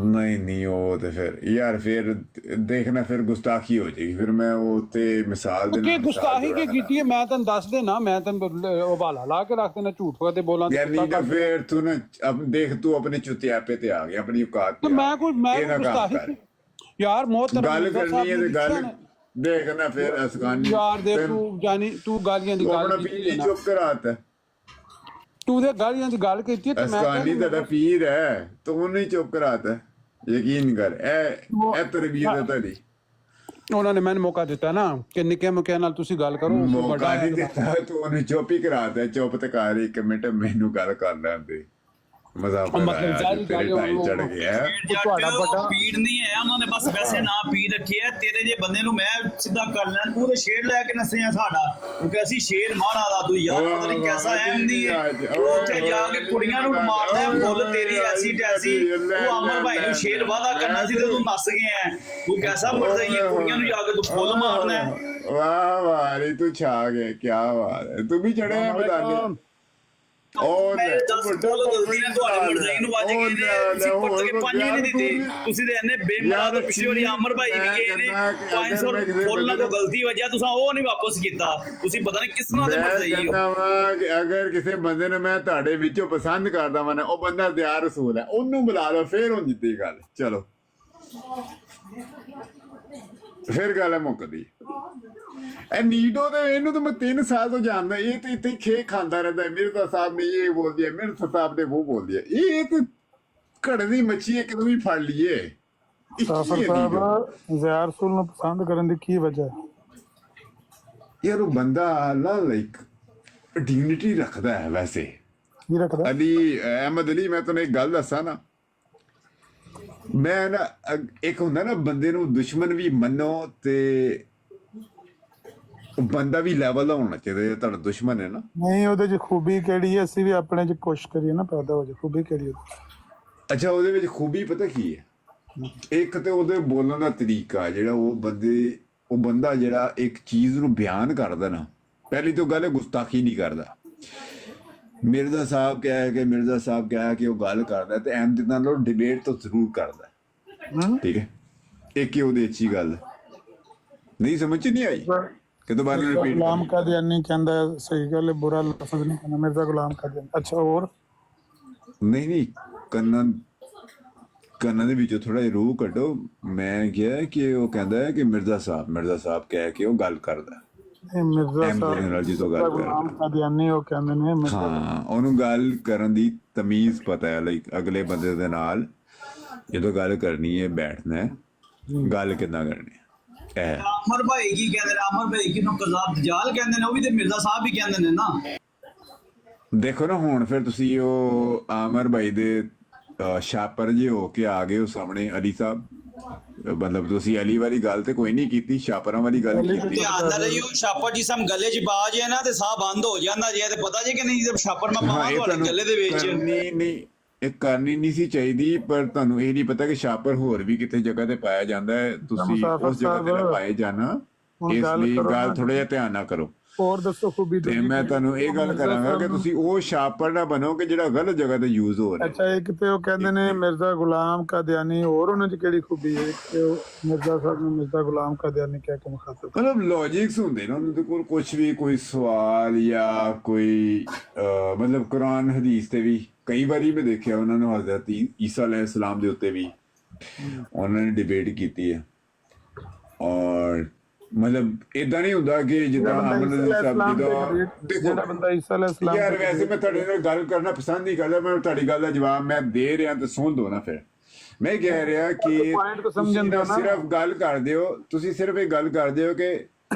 नहीं वो तो फिर यार फिर देखना फिर गुस्ताखी हो जाएगी। फिर मैं वो ते मिसाल ਕਿ ਗੁਸਤਾਖੀ ਕੀ ਕੀਤੀ ਹੈ ਮੈਂ ਤੈਨੂੰ ਦੱਸ ਦੇਣਾ, ਮੈਂ ਤੈਨੂੰ ਹਵਾਲਾ ਲਾ ਕੇ ਰੱਖ ਦੇਣਾ, ਝੂਠ ਤੇ ਬੋਲਾਂ यार नहीं तो फिर तू ना अब देख तू अपने चुतियापे ते आ गया, अपनी औकात पे आ ਮੈਂ ਕੋਈ गया। ये ना काम ਗੁਸਤਾਖੀ कर। ਯਾਰ ਮੋਹਤਰਮ गल करनी है तो गल देखना फिर अफगानी ਯਾਰ ਦੇਖ ਤੂੰ ਜਾਨੀ ਤੂੰ ਗਾਲੀਆਂ ਦੀ तू ਗੱਲ अपना पीर ही चुप कराता है। ਤੂੰ ਤੇ ਗਾਲੀਆਂ ਦੀ ਗੱਲ ਕੀਤੀ ਤੇ ਮੈਂ अफगानी तेरा पीर है तो उन्हें चुप कराता है, यकीन कर। ए तरबियत है तेरी। ਉਹਨਾਂ ਨੇ ਮੈਨੂੰ ਮੌਕਾ ਦਿੱਤਾ ਨਾ ਕਿ ਨਿੱਕੇ ਮੁੱਕੇ ਨਾਲ ਤੁਸੀਂ ਗੱਲ ਕਰੋ। ਮੌਕਾ ਨਹੀਂ ਦਿੱਤਾ ਤੂੰ ਉਹਨੂੰ ਚੁੱਪ ਹੀ ਕਰਾਤਾ। ਚੁੱਪ ਤੇ ਕਰ, ਇੱਕ ਮਿੰਟ ਮੈਨੂੰ ਗੱਲ ਕਰ ਲੈਣ ਦੇ। ਮਜ਼ਾਕ ਮਤਲਬ ਜ਼ਾਰੀ ਤੇਰੇ ਟਾਈ ਚੜ ਗਿਆ। ਤੁਹਾਡਾ ਵੱਡਾ ਪੀੜ ਨਹੀਂ ਹੈ, ਉਹਨਾਂ ਨੇ ਬਸ ਵੈਸੇ ਨਾ ਪੀ ਰੱਖੇ ਹੈ। ਤੇਰੇ ਜੇ ਬੰਦੇ ਨੂੰ ਮੈਂ ਸਿੱਧਾ ਕਰ ਲੈਣ, ਤੂੰ ਤੇ ਸ਼ੇਰ ਲੈ ਕੇ ਨੱਸੇ ਆ ਸਾਡਾ, ਕਿਉਂਕਿ ਅਸੀਂ ਸ਼ੇਰ ਮਾਰਾ ਦਾ ਤੂੰ ਯਾਰ ਪਤਾ ਨਹੀਂ ਕੈਸਾ ਐਂਦੀ ਹੈ। ਤੂੰ ਉੱਥੇ ਜਾ ਕੇ ਕੁੜੀਆਂ ਨੂੰ ਮਾਰਦਾ ਹੈ, ਫੁੱਲ ਤੇਰੀ ਐਸੀ ਟੈਸੀ। ਤੂੰ ਅਮਰ ਭਾਈ ਨੂੰ ਸ਼ੇਰ ਵਾਦਾ ਕਰਨਾ ਸੀ ਤੇ ਤੂੰ ਨੱਸ ਗਿਆ ਹੈ। ਤੂੰ ਕੈਸਾ ਮਰਦਾਈ ਹੈ, ਕੁੜੀਆਂ ਨੂੰ ਜਾ ਕੇ ਤੂੰ ਫੁੱਲ ਮਾਰਨਾ ਹੈ। ਵਾਹ ਵਾਹ ਰੇ ਤੂੰ ਛਾ ਗਿਆ, ਕੀ ਬਾਤ ਹੈ। ਤੂੰ ਵੀ ਚੜਿਆ ਮੈਦਾਨੇ। ਮੈਂ 10 ਬੋਲ ਗਲਤੀ ਨਾਲ ਤੁਹਾਡੇ ਮਰਜ਼ੀ ਨੂੰ ਵੱਜ ਗਈ ਨੇ, ਤੁਸੀਂ ਪੱਟ ਕੇ 5 ਵੀ ਨਹੀਂ ਦਿੱਤੇ। ਤੁਸੀਂ ਤੇ ਇੰਨੇ ਬੇਮੁਰਾਦ ਪਿਛਲੀ ਵਾਰੀ ਅਮਰ ਭਾਈ ਵੀ ਗਏ ਨੇ 500 ਫੁੱਲ ਨਾਲ ਕੋਈ ਗਲਤੀ ਵਜਿਆ, ਤੁਸੀਂ ਉਹ ਨਹੀਂ ਵਾਪਸ ਕੀਤਾ। ਤੁਸੀਂ ਪਤਾ ਨਹੀਂ ਕਿਸ ਤਰ੍ਹਾਂ ਦੇ ਮਰਜ਼ੀ ਹੋ। ਅਗਰ ਕਿਸੇ ਬੰਦੇ ਨੂੰ ਮੈਂ ਤੁਹਾਡੇ ਵਿੱਚੋਂ ਪਸੰਦ ਕਰਦਾ ਵਾਂ, ਉਹ ਬੰਦਾ ਦਿਆਰ ਰਸੂਲ ਹੈ, ਉਹਨੂੰ ਬੁਲਾ ਲਓ, ਫੇਰ ਹੁਣ ਜਿੱਤੀ ਗੱਲ। ਚਲੋ ਫਿਰ ਗੱਲ ਹੈ ਮੁੱਕਦੀ। ਇਹ ਨੀਡੋ ਤੇ ਇਹਨੂੰ ਤਾਂ ਮੈਂ 3 ਸਾਲ ਤੋਂ ਜਾਣਦਾ, ਇਹ ਤੇ ਇੱਥੇ ਖੇ ਖਾਂਦਾ ਰਹਿੰਦਾ ਹੈ। ਮਿਰਜ਼ਾ ਸਾਹਿਬ ਨੇ ਇਹ ਬੋਲ ਦਿਆ, ਮਿਰਜ਼ਾ ਸਾਹਿਬ ਨੇ ਉਹ ਬੋਲ ਦਿਆ। ਇਹ ਤੇ ਘੜੇ ਦੀ ਮੱਛੀ ਹੈ, ਕਿਦੋਂ ਵੀ ਫੜ ਲਈਏ। ਮੁਸਾਫਰ ਸਾਹਿਬ ਜ਼ਾਰ ਰਸੂਲ ਨੂੰ ਪਸੰਦ ਕਰਨ ਦੀ ਕੀ ਵਜ੍ਹਾ ਹੈ? ਯਾਰ ਉਹ ਬੰਦਾ ਅੱਲਾ ਲਾਈਕ ਡਿਗਨਿਟੀ ਰੱਖਦਾ ਹੈ। ਵੈਸੇ ਕੀ ਰੱਖਦਾ? ਅਲੀ ਅਹਿਮਦ ਅਲੀ, ਮੈਂ ਤੁਹਾਨੂੰ ਇੱਕ ਗੱਲ ਦੱਸਾਂ ਨਾ, ਮੈਂ ਨਾ ਇੱਕ ਹੁੰਦਾ ਨਾ ਬੰਦੇ ਨੂੰ ਦੁਸ਼ਮਣ ਵੀ ਮੰਨੋ ਤੇ ਬੰਦਾ ਵੀ ਲੈਵਲ ਦਾ ਹੋਣਾ ਚਾਹੀਦਾ। ਜੇ ਤੁਹਾਡਾ ਦੁਸ਼ਮਣ ਹੈ ਨਾ, ਨਹੀਂ ਉਹਦੇ ਚ ਖੂਬੀ ਕਿਹੜੀ ਹੈ? ਅਸੀਂ ਵੀ ਆਪਣੇ ਚ ਕੋਸ਼ਿਸ਼ ਕਰੀਏ ਨਾ ਪੈਦਾ ਹੋ ਜਾਏ। ਖੂਬੀ ਕਿਹੜੀ ਹੈ? ਅੱਛਾ, ਉਹਦੇ ਵਿੱਚ ਖੂਬੀ ਪਤਾ ਕੀ ਹੈ? ਇੱਕ ਤੇ ਉਹਦੇ ਬੋਲਣ ਦਾ ਤਰੀਕਾ, ਜਿਹੜਾ ਉਹ ਬੰਦਾ ਜਿਹੜਾ ਇੱਕ ਚੀਜ਼ ਨੂੰ ਬਿਆਨ ਕਰਦਾ ਨਾ, ਪਹਿਲੀ ਤਾਂ ਗੱਲ ਹੈ ਗੁਸਤਾਖੀ ਨਹੀਂ ਕਰਦਾ। ਮਿਰਜ਼ਾ ਸਾਹਿਬ ਕਹਿ ਕੇ ਮਿਰਜ਼ਾ ਸਾਹਿਬ ਕਹਿ ਕੇ ਉਹ ਗੱਲ ਕਰਦਾ ਤੇ ਅਹਿਮਦ ਨਾਲ ਡਿਬੇਟ ਤਾਂ ਜ਼ਰੂਰ ਕਰਦਾ। ਠੀਕ ਹੈ, ਇੱਕ ਹੀ ਉਹਦੇ ਅੱਛੀ ਗੱਲ ਨਹੀਂ ਸਮਝ ਨਹੀਂ ਆਈ ਕਿ ਦੁਬਾਰਾ ਰਿਪੀਟ। ਗੁਲਾਮ ਕਾਦੀਆਨੀ ਕਹਿੰਦਾ ਸਹੀ ਗੱਲ ਹੈ, ਬੁਰਾ ਲਫ਼ਜ਼ ਨਹੀਂ ਕਹਿੰਦਾ ਮਿਰਜ਼ਾ ਗੁਲਾਮ ਕਾਦੀਆਨੀ। ਅੱਛਾ ਹੋਰ? ਨਹੀਂ ਕੰਨਾਂ ਦੇ ਵਿੱਚੋਂ ਥੋੜਾ ਜਿਹਾ ਰੂਹ ਕੱਢੋ। ਮੈਂ ਕਿਹਾ ਕਿ ਉਹ ਕਹਿੰਦਾ ਹੈ ਕਿ ਮਿਰਜ਼ਾ ਸਾਹਿਬ ਕਹਿ ਕੇ ਉਹ ਗੱਲ ਕਰਦਾ। ਮਿਰਜ਼ਾ ਨਾਲ ਜਦੋਂ ਗੱਲ ਗੁਲਾਮ ਕਾਦੀਆਨੀ ਉਹ ਕਹਿੰਦੇ ਨੇ। ਹਾਂ, ਉਹਨੂੰ ਗੱਲ ਕਰਨ ਦੀ ਤਮੀਜ਼ ਪਤਾ ਹੈ। ਲਾਈਕ ਅਗਲੇ ਬੰਦੇ ਦੇ ਨਾਲ ਜਦੋਂ ਗੱਲ ਕਰਨੀ ਹੈ, ਬੈਠਣਾ ਹੈ, ਗੱਲ ਕਿੱਦਾਂ ਕਰਨੀ ਹੈ। ਅਮਰ ਭਾਈ ਕੀ ਕਹਿੰਦੇ ਨੇ? ਅਮਰ ਭਾਈ ਕਿਨੂੰ ਕਜ਼ਾਬ ਦਜਾਲ ਕਹਿੰਦੇ ਨੇ, ਉਹ ਵੀ ਤੇ ਮਿਰਜ਼ਾ ਸਾਹਿਬ ਹੀ ਕਹਿੰਦੇ ਨੇ ਨਾ। ਦੇਖੋ ਨਾ, ਹੁਣ ਫਿਰ ਤੁਸੀਂ ਉਹ ਆਮਰ ਭਾਈ ਦੇ ਛਾਪਰ ਜੇ ਹੋ ਕੇ ਆ ਗਏ ਹੋ ਸਾਹਮਣੇ ਅਲੀ ਸਾਹਿਬ। ਮਤਲਬ ਤੁਸੀਂ ਅਲੀ ਵਾਲੀ ਗੱਲ ਤੇ ਕੋਈ ਨਹੀਂ ਕੀਤੀ, ਛਾਪਰਾਂ ਵਾਲੀ ਗੱਲ ਕੀਤੀ। ਧਿਆਨ ਨਾਲ ਰਹੀਓ, ਛਾਪਰ ਜੀ ਸਮ ਗੱਲੇ 'ਚ ਬਾਜ ਹੈ ਨਾ ਤੇ ਸਾਹ ਬੰਦ ਹੋ ਜਾਂਦਾ ਜੇ। ਤੇ ਪਤਾ ਜੇ ਕਿ ਨਹੀਂ, ਜਦ ਛਾਪਰ ਮੈਂ ਪਾਵਾਂ ਤੁਹਾਡੇ ਗੱਲੇ ਦੇ ਵਿੱਚ। ਨਹੀਂ ਇਹ ਕਰਨੀ ਨਹੀਂ ਸੀ ਚਾਹੀਦੀ, ਪਰ ਤੁਹਾਨੂੰ ਇਹ ਨਹੀਂ ਪਤਾ ਕਿ ਛਾਪਰ ਹੋਰ ਵੀ ਕਿਤੇ ਜਗ੍ਹਾ ਤੇ ਪਾਇਆ ਜਾਂਦਾ ਹੈ। ਤੁਸੀਂ ਉਸ ਜਗ੍ਹਾ ਤੇ ਨਾ ਪਾਏ ਜਾਣਾ, ਇਸ ਲਈ ਗੱਲ ਥੋੜਾ ਜਿਹਾ ਧਿਆਨ ਨਾਲ ਕਰੋ। ਹੋਰ ਦੱਸੋ ਖੂਬੀ ਤੇ ਮੈਂ ਤੁਹਾਨੂੰ ਇਹ ਗੱਲ ਕਰਾਂਗਾ ਕਿ ਤੁਸੀਂ ਉਹ ਛਾਪਰ ਨਾ ਬਣੋ ਕਿ ਜਿਹੜਾ ਗਲਤ ਜਗ੍ਹਾ ਤੇ ਯੂਜ਼ ਹੋ ਰਿਹਾ। ਅੱਛਾ, ਇੱਕ ਤੇ ਉਹ ਕਹਿੰਦੇ ਨੇ ਮਿਰਜ਼ਾ ਗੁਲਾਮ ਕਾਦੀਆਨੀ, ਹੋਰ ਉਹਨਾਂ 'ਚ ਕਿਹੜੀ ਖੂਬੀ ਹੈ ਕਿ ਉਹ ਮਿਰਜ਼ਾ ਸਾਹਿਬ ਨੂੰ ਮਿਰਜ਼ਾ ਗੁਲਾਮ ਕਾਦੀਆਨੀ ਕਹਿ ਕੇ ਮੁਖਾਤਬ? ਮਤਲਬ ਲੌਜਿਕਸ ਹੁੰਦੇ ਨੇ ਉਹਨਾਂ ਦੇ ਕੋਲ, ਕੁਝ ਵੀ ਕੋਈ ਸਵਾਲ ਜਾਂ ਕੋਈ ਮਤਲਬ ਕੁਰਾਨ ਹਦੀਸ ਤੇ ਵੀ ਕਈ ਵਾਰੀ ਮੈਂ ਦੇਖਿਆ ਉਹਨਾਂ ਨੂੰ ਹਜ਼ਰਤ ਈਸਾ ਅਲੈਹਿਸਲਾਮ ਦੇ ਉੱਤੇ ਵੀ ਉਹਨਾਂ ਨੇ ਡਿਬੇਟ ਕੀਤੀ ਹੈ। ਔਰ ਮਤਲਬ ਇਦਾਂ ਨਹੀਂ ਹੁੰਦਾ ਕਿ ਜਿੱਦਾਂ ਜਿਹੜਾ ਬੰਦਾ ਈਸਾ ਅਲੈਹਿਸਲਾਮ, ਯਾਰ ਵੈਸੇ ਮੈਂ ਤੁਹਾਡੇ ਨਾਲ ਗੱਲ ਕਰਨਾ ਪਸੰਦ ਨਹੀਂ ਕਰਦਾ, ਮੈਂ ਤੁਹਾਡੀ ਗੱਲ ਦਾ ਜਵਾਬ ਮੈਂ ਦੇ ਰਿਹਾ ਤੇ ਸੁਣ ਦੋ ਨਾ। ਫਿਰ ਮੈਂ ਕਹਿ ਰਿਹਾ ਕਿ ਸਿਰਫ ਗੱਲ ਕਰਦੇ ਹੋ, ਤੁਸੀਂ ਸਿਰਫ ਇਹ ਗੱਲ ਕਰਦੇ ਹੋ ਕਿ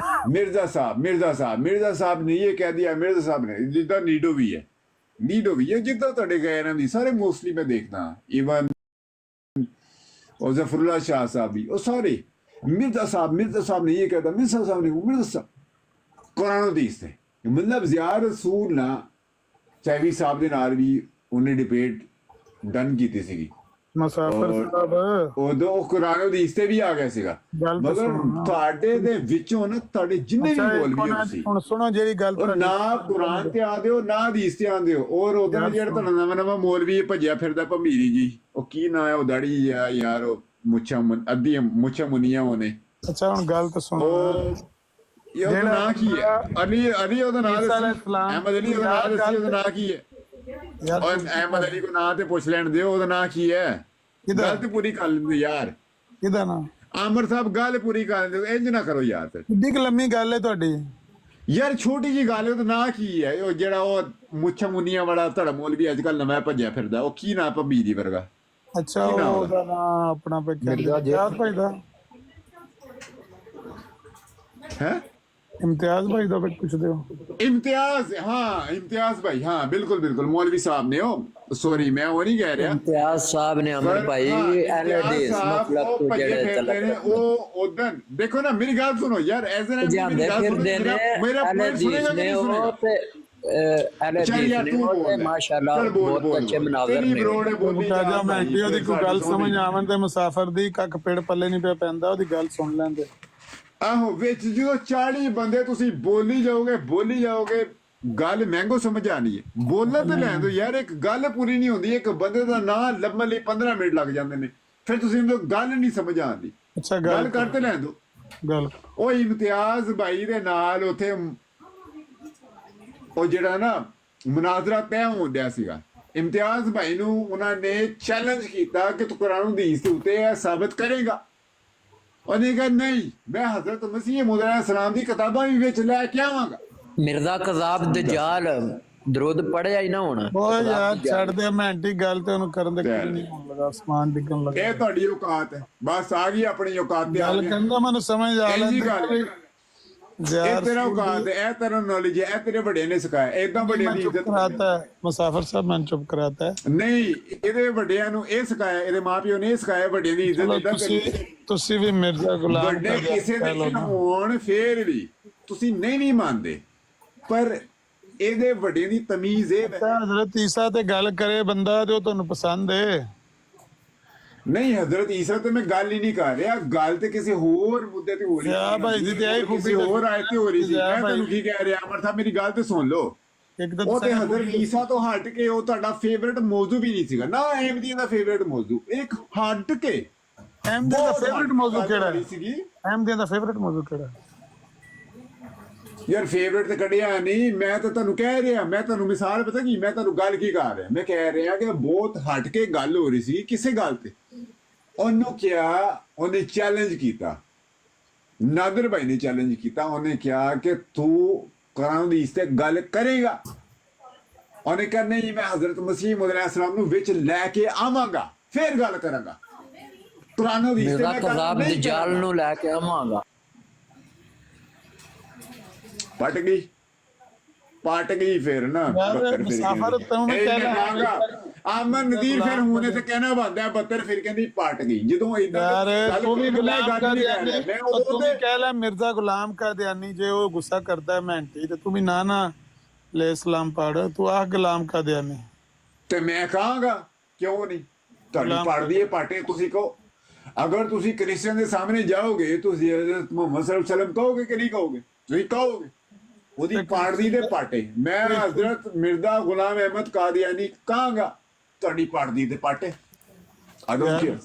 ਮਿਰਜ਼ਾ ਸਾਹਿਬ ਨੇ ਇਹ ਕਹਿ ਦਿਆ, ਮਿਰਜ਼ਾ ਸਾਹਿਬ ਨੇ, ਜਿੱਦਾਂ ਨੀਡੋ ਵੀ ਹੈ ਜਿੱਦਾਂ ਤੁਹਾਡੇ ਗਏ ਨਾ ਵੀ ਸਾਰੇ ਮੋਸਟਲੀ ਮੈਂ ਦੇਖਦਾ, ਈਵਨ ਉਹ ਜ਼ਫਰੁल्लाह शाह साहब भी, वो सारे मिर्जा साहब ने ये कहता, मिर्जा साहब ने मिर्जा साहब कुरान हदीस से मतलब ज़ियार रसूल ना चैवी साहब ਦੇ ਨਾਲ ਵੀ ਉਹਨੇ ਡਿਬੇਟ ਡਨ ਕੀਤੀ ਸੀਗੀ। ਮੁਸਾਫਰ ਸਾਹਿਬ ਉਦੋਂ ਕੁਰਾਨ ਹਦੀਸ ਤੇ ਵੀ ਆ ਗਿਆ ਸੀਗਾ। ਮਗਰ ਤੁਹਾਡੇ ਦੇ ਵਿੱਚੋਂ ਨਾ ਤੁਹਾਡੇ ਜਿੰਨੇ ਵੀ ਮੌਲਵੀ ਸੀ, ਹੁਣ ਸੁਣੋ ਜਿਹੜੀ ਗੱਲ ਨਾ ਕੁਰਾਨ ਤੇ ਆਉਂਦੇ ਹੋ ਨਾ ਹਦੀਸ ਤੇ ਆਉਂਦੇ ਹੋ। ਔਰ ਉਹਦਾ ਜਿਹੜਾ ਤੁਹਾਡਾ ਨਵਾਂ ਮੌਲਵੀ ਭੱਜਿਆ ਫਿਰਦਾ ਭਮੀਰੀ ਜੀ, ਉਹ ਕੀ ਨਾਂ ਹੈ ਉਹ ਦਾੜੀ ਆ ਯਾਰ, ਉਹ ਮੁੱਛਾਂ ਅੱਧੀਆਂ ਮੁੱਛਾਂ ਮੁੰਨੀਆਂ ਉਹਨੇ। ਅੱਛਾ ਹੁਣ ਗੱਲ ਤਾਂ ਸੁਣੋ, ਇਹ ਉਹਦਾ ਨਾਂ ਕੀ ਹੈ? ਅਲੀ ਉਹਦਾ ਨਾਂ ਅਹਿਮਦ ਅਲੀ ਉਹਦਾ ਨਾਂ ਕੀ ਹੈ? ਔਰ ਅਹਿਮਦ ਅਲੀ ਕੋ ਨਾਂ ਤੇ ਪੁੱਛ ਲੈਣ ਦਿਓ, ਉਹਦਾ ਨਾਂ ਕੀ ਹੈ? ਗੱਲ ਤੇ ਪੂਰੀ ਕਰ ਲੈਂਦੇ ਯਾਰ। ਕਿਹਦਾ ਨਾਂ? ਆਮਰ ਸਾਹਿਬ ਗੱਲ ਪੂਰੀ ਕਰ ਲੈਂਦੇ, ਇੰਜ ਨਾ ਕਰੋ ਯਾਰ। ਫਿਰ ਕਿੱਡੀ ਲੰਮੀ ਗੱਲ ਹੈ ਤੁਹਾਡੀ ਯਾਰ, ਛੋਟੀ ਜੀ ਗੱਲ ਹੈ। ਉਹਦਾ ਨਾਂ ਕੀ ਹੈ? ਉਹ ਜਿਹੜਾ ਉਹ ਮੁੱਛਾਂ ਮੁੰਨੀਆਂ ਵਾਲਾ ਤੁਹਾਡਾ ਮੌਲਵੀ ਅੱਜ ਕੱਲ ਨਵਾਂ ਭੱਜਿਆ ਫਿਰਦਾ, ਉਹ ਕੀ ਨਾਂ ਭੰਬੀਰੀ ਵਰਗਾ? ਅੱਛਾ, ਉਹਦਾ ਨਾਂ ਆਪਣਾ ਇਮਤਿਆਜ਼ ਭਾਈ ਦਾ ਹੈ? इम्तियाज भाई तो पूछते हो? इम्तियाज, हाँ इम्तियाज भाई, हाँ बिल्कुल बिल्कुल, मौलवी साहब ने हो, सॉरी मैं वो नहीं कह रहा। इम्तियाज साहब ने अमर भाई मतलब तो जेड़े चलते हैं वो उधर देखो ना, मेरी बात सुनो यार, ऐसे ना मेरी बात सुनो, मेरा पॉइंट सुनेगा कि नहीं सुनेगा? माशाल्लाह बहुत अच्छे मुनाज़िर ने। मैं ओदी कोई गल समझ आवन ते मुसाफिर दी कक पेड़ पल्ले नहीं पे पैंदा, ओदी गल सुन लैंदे। ਆਹੋ ਵਿੱਚ ਜਦੋਂ 40 ਬੰਦੇ ਤੁਸੀਂ ਬੋਲੀ ਜਾਓਗੇ ਗੱਲ ਮਹਿੰਗੋ ਸਮਝ ਆਣੀ ਹੈ, ਬੋਲਣ ਤੇ ਲੈਣ ਦੋ ਯਾਰ, ਇੱਕ ਗੱਲ ਪੂਰੀ ਨਹੀਂ ਹੁੰਦੀ, ਇੱਕ ਬੰਦੇ ਦਾ ਨਾਂ ਲੱਭਣ ਲਈ 15 ਮਿੰਟ ਲੱਗ ਜਾਂਦੇ ਨੇ, ਫਿਰ ਤੁਸੀਂ ਉਹਨੂੰ ਗੱਲ ਨਹੀਂ ਸਮਝ ਆਉਂਦੀ। ਅੱਛਾ ਗੱਲ ਕਰਤੇ ਲੈਣ ਦੋ। ਗੱਲ ਉਹ ਇਮਤਿਆਜ਼ ਭਾਈ ਦੇ ਨਾਲ ਉੱਥੇ ਉਹ ਜਿਹੜਾ ਨਾ ਮੁਨਾਜ਼ਰਾ ਤੈਅ ਹੋਣ ਡਿਆ ਸੀਗਾ, ਇਮਤਿਆਜ਼ ਭਾਈ ਨੂੰ ਉਹਨਾਂ ਨੇ ਚੈਲੰਜ ਕੀਤਾ ਕਿ ਤੂੰ ਕੁਰਾਨ ਹਦੀਸ ਦੇ ਉੱਤੇ ਇਹ ਸਾਬਤ ਕਰੇਗਾ। ਉਹਨੇ ਕਿਹਾ ਨਹੀਂ, ਮੈਂ ਹਜ਼ਰਤ ਮਸੀਹ ਮੌਊਦ अलैहिस्सलाम ਦੀ ਕਿਤਾਬਾਂ ਵੀ ਵਿੱਚ ਲੈ ਕੇ ਆਵਾਂਗਾ। मिर्जा कज़ाब दजाल दरूद पढ़िया ही ना होना। ਓਏ ਯਾਰ ਛੱਡ ਦੇ ਮੈਂਟੀ ਗੱਲ ਤੇ ਉਹਨੂੰ ਕਰਨ ਦੇ ਕੋਈ ਨਹੀਂ ਹੋਣ ਲੱਗਾ, ਅਸਮਾਨ ਡਿੱਗਣ ਲੱਗਾ। ਇਹ ਤੁਹਾਡੀ ਔਕਾਤ ਹੈ, ਬਸ ਆ ਗਈ ਆਪਣੀ ਔਕਾਤ ਤੇ ਆ ਗੱਲ ਗਈ। ਕਰਨ ਦਾ ਮੈਨੂੰ ਸਮਝ ਆ ਇਹ ਜੀ ਗੱਲ ਲੈਂਦੀ ਇਹ ਤੇਰਾ ਔਕਾਤ ਹੈ, ਇਹ ਤੇਰਾ ਨੌਲੇਜ ਹੈ, ਇਹ ਤੇਰੇ ਵੱਡਿਆਂ ਨੇ ਸਿਖਾਇਆ। ਏਦਾਂ ਵੱਡਿਆਂ ਦੀ ਚੁੱਪ ਇੱਜ਼ਤ ਕਰਾਤਾ ਹੈ ਮੁਸਾਫਰ ਸਾਹਿਬ, ਮੈਂ ਚੁੱਪ ਕਰਾਤਾ ਹੈ। ਨਹੀਂ, ਇਹਦੇ ਵੱਡਿਆਂ ਨੂੰ ਇਹ ਸਿਖਾਇਆ, ਇਹਦੇ ਮਾਪਿਓ ਨੇ ਇਹ ਸਿਖਾਇਆ ਵੱਡਿਆਂ ਦੀ ਇੱਜ਼ਤ ਚਲੋ ਏਦਾਂ ਤੁਸੀਂ ਕਰੀ। ਤੁਸੀਂ ਵੀ ਮਿਰਜ਼ਾ ਗੁਲਾਮ ਵੱਡੇ ਕਿਸੇ ਦੇ ਹੋਣ ਫੇਰ ਵੀ ਤੁਸੀਂ ਨਹੀਂ ਮੰਨਦੇ, ਪਰ ਇਹਦੇ ਵੱਡੇ ਦੀ ਤਮੀਜ਼ ਇਹ ਹੈ। ਹਜ਼ਰਤ ਈਸਾ ਤੇ ਗੱਲ ਕਰੇ ਬੰਦਾ ਜੋ ਤੁਹਾਨੂੰ ਪਸੰਦ ਹੈ। ਨਹੀਂ ਹਜ਼ਰਤ ਈਸਾ ਤੇ ਮੈਂ ਗੱਲ ਹੀ ਨਹੀਂ ਕਰ ਰਿਹਾ, ਗੱਲ ਤੇ ਕਿਸੇ ਹੋਰ ਮੁੱਦੇ ਤੇ ਹੋ ਰਹੀ ਯਾ ਭਾਈ ਜੀ ਤੇ ਆਈ ਕਿਸੇ ਹੋਰ ਆਇਤ ਤੇ ਹੋ ਰਹੀ ਸੀ। ਮੈਂ ਤੁਹਾਨੂੰ ਕੀ ਕਹਿ ਰਿਹਾ ਅਮਰ ਸਾਹਿਬ, ਮੇਰੀ ਗੱਲ ਤੇ ਸੁਣ ਲਓ। ਇੱਕਦਮ ਉਹ ਤੇ ਹਜ਼ਰਤ ਈਸਾ ਤੋਂ ਹਟ ਕੇ ਉਹ ਤੁਹਾਡਾ ਫੇਵਰਿਟ ਮੌਜੂ ਵੀ ਨਹੀਂ ਸੀਗਾ ਨਾ, ਅਹਿਮਦੀਆ ਦਾ ਫੇਵਰਿਟ ਮੌਜੂ, ਇੱਕ ਹਟ ਕੇ ਅਹਿਮਦੀਆ ਦਾ ਫੇਵਰਿਟ ਮੌਜੂ ਕਿਹੜਾ ਸੀਗੀ? ਅਹਿਮਦੀਆ ਦਾ ਫੇਵਰਿਟ ਮੌਜੂ ਕਿਹੜਾ? ਯਾਰ ਫੇਵਰਿਟ ਤੇ ਕੱਢਿਆ ਨਹੀਂ, ਮੈਂ ਤਾਂ ਤੁਹਾਨੂੰ ਕਹਿ ਰਿਹਾ, ਮੈਂ ਤੁਹਾਨੂੰ ਮਿਸਾਲ ਪਤਾ ਕੀ, ਮੈਂ ਤੁਹਾਨੂੰ ਗੱਲ ਕੀ ਕਰ ਰਿਹਾ, ਮੈਂ ਕਹਿ ਰਿਹਾ ਕਿ ਬਹੁਤ ਹਟ ਕੇ ਗੱਲ ਹੋ ਰਹੀ ਸੀ ਕਿਸੇ ਗੱਲ ਤੇ। ਉਹਨੂੰ ਕਿਹਾ, ਉਹਨੇ ਚੈਲੰਜ ਕੀਤਾ, ਨਾਦਰ ਭਾਈ ਨੇ ਚੈਲੰਜ ਕੀਤਾ, ਉਹਨੇ ਕਿਹਾ ਕਿ ਤੂੰ ਕੁਰਾਨ ਦੀ ਇਸ ਤੇ ਗੱਲ ਕਰੇਗਾ। ਉਹਨੇ ਕਿਹਾ ਨਹੀਂ, ਮੈਂ ਹਜ਼ਰਤ ਮਸੀਹ ਮੌਊਦ अलैहिस्सलाम ਨੂੰ ਵਿੱਚ ਲੈ ਕੇ ਆਵਾਂਗਾ, ਫਿਰ ਗੱਲ ਕਰਾਂਗਾ। ਕੁਰਾਨ ਦੀ ਇਸ ਤੇ मिर्जा ਮੈਂ ਗੱਲ कज़ाब ਨਹੀਂ दजाल ਕਰਾਂਗਾ। नु लैके आवांगा। ਪਟ ਗਈ ਫਿਰ ਨਾ ਬੱਤਰ ਫਿਰ ਮੁਸਾਫਰ ਤੈਨੂੰ ਮੈਂ ਕਹਿ ਰਿਹਾ ਆਮਨ ਨਦੀਰ ਫਿਰ ਹੁਣੇ ਤੇ ਕਹਿਣਾ ਬੰਦਾ ਬੱਤਰ ਫਿਰ ਕਹਿੰਦੀ ਪਟ ਗਈ। ਜਦੋਂ ਇਦਾਂ ਯਾਰ ਤੂੰ ਵੀ ਗੁਲਾਮ ਕਾਦੀਆਨੀ, ਮੈਂ ਤੂੰ ਵੀ ਕਹਿ ਲੈ ਮਿਰਜ਼ਾ ਗੁਲਾਮ ਕਾਦੀਆਨੀ, ਜੇ ਉਹ ਗੁੱਸਾ ਕਰਦਾ ਹੈ ਮੈਂਟੀ ਤੇ ਤੂੰ ਵੀ ਨਾ ਲੈ ਸਲਾਮ ਪੜ, ਤੂੰ ਆਹ ਗੁਲਾਮ ਕਾਦੀਆਨੀ। ਤੇ ਮੈਂ ਕਹਾਂਗਾ ਕਿਉਂ ਨਹੀਂ, ਤੁਹਾਡੀ ਪੜਦੀ ਹੈ ਪਾਟੇ। ਤੁਸੀਂ ਕਹੋ, ਅਗਰ ਤੁਸੀਂ ਕ੍ਰਿਸਚੀਅਨ ਦੇ ਸਾਹਮਣੇ ਜਾਓਗੇ ਤੁਸੀਂ ਹਜ਼ਰਤ ਮੁਹੰਮਦ ਸੱਲੱਲਾਹੁ ਅਲੈਹਿ ਵਸੱਲਮ ਕਹੋਗੇ ਕਿ ਨਹੀਂ ਕਹੋਗੇ? ਤੁਸੀਂ ਕਹੋਗੇ ਉਹਦੀ ਪਾੜਦੀ ਦੇ ਪਾਟੇ। ਮੈਂ ਹਜ਼ਰਤ ਮਿਰਜ਼ਾ ਗੁਲਾਮ ਅਹਿਮਦ ਕਾਦੀਆਨੀ ਕਹਾਂਗਾ ਤੁਹਾਡੀ ਪਾੜਦੀ ਦੇ ਪਾਟੇ। I don't care।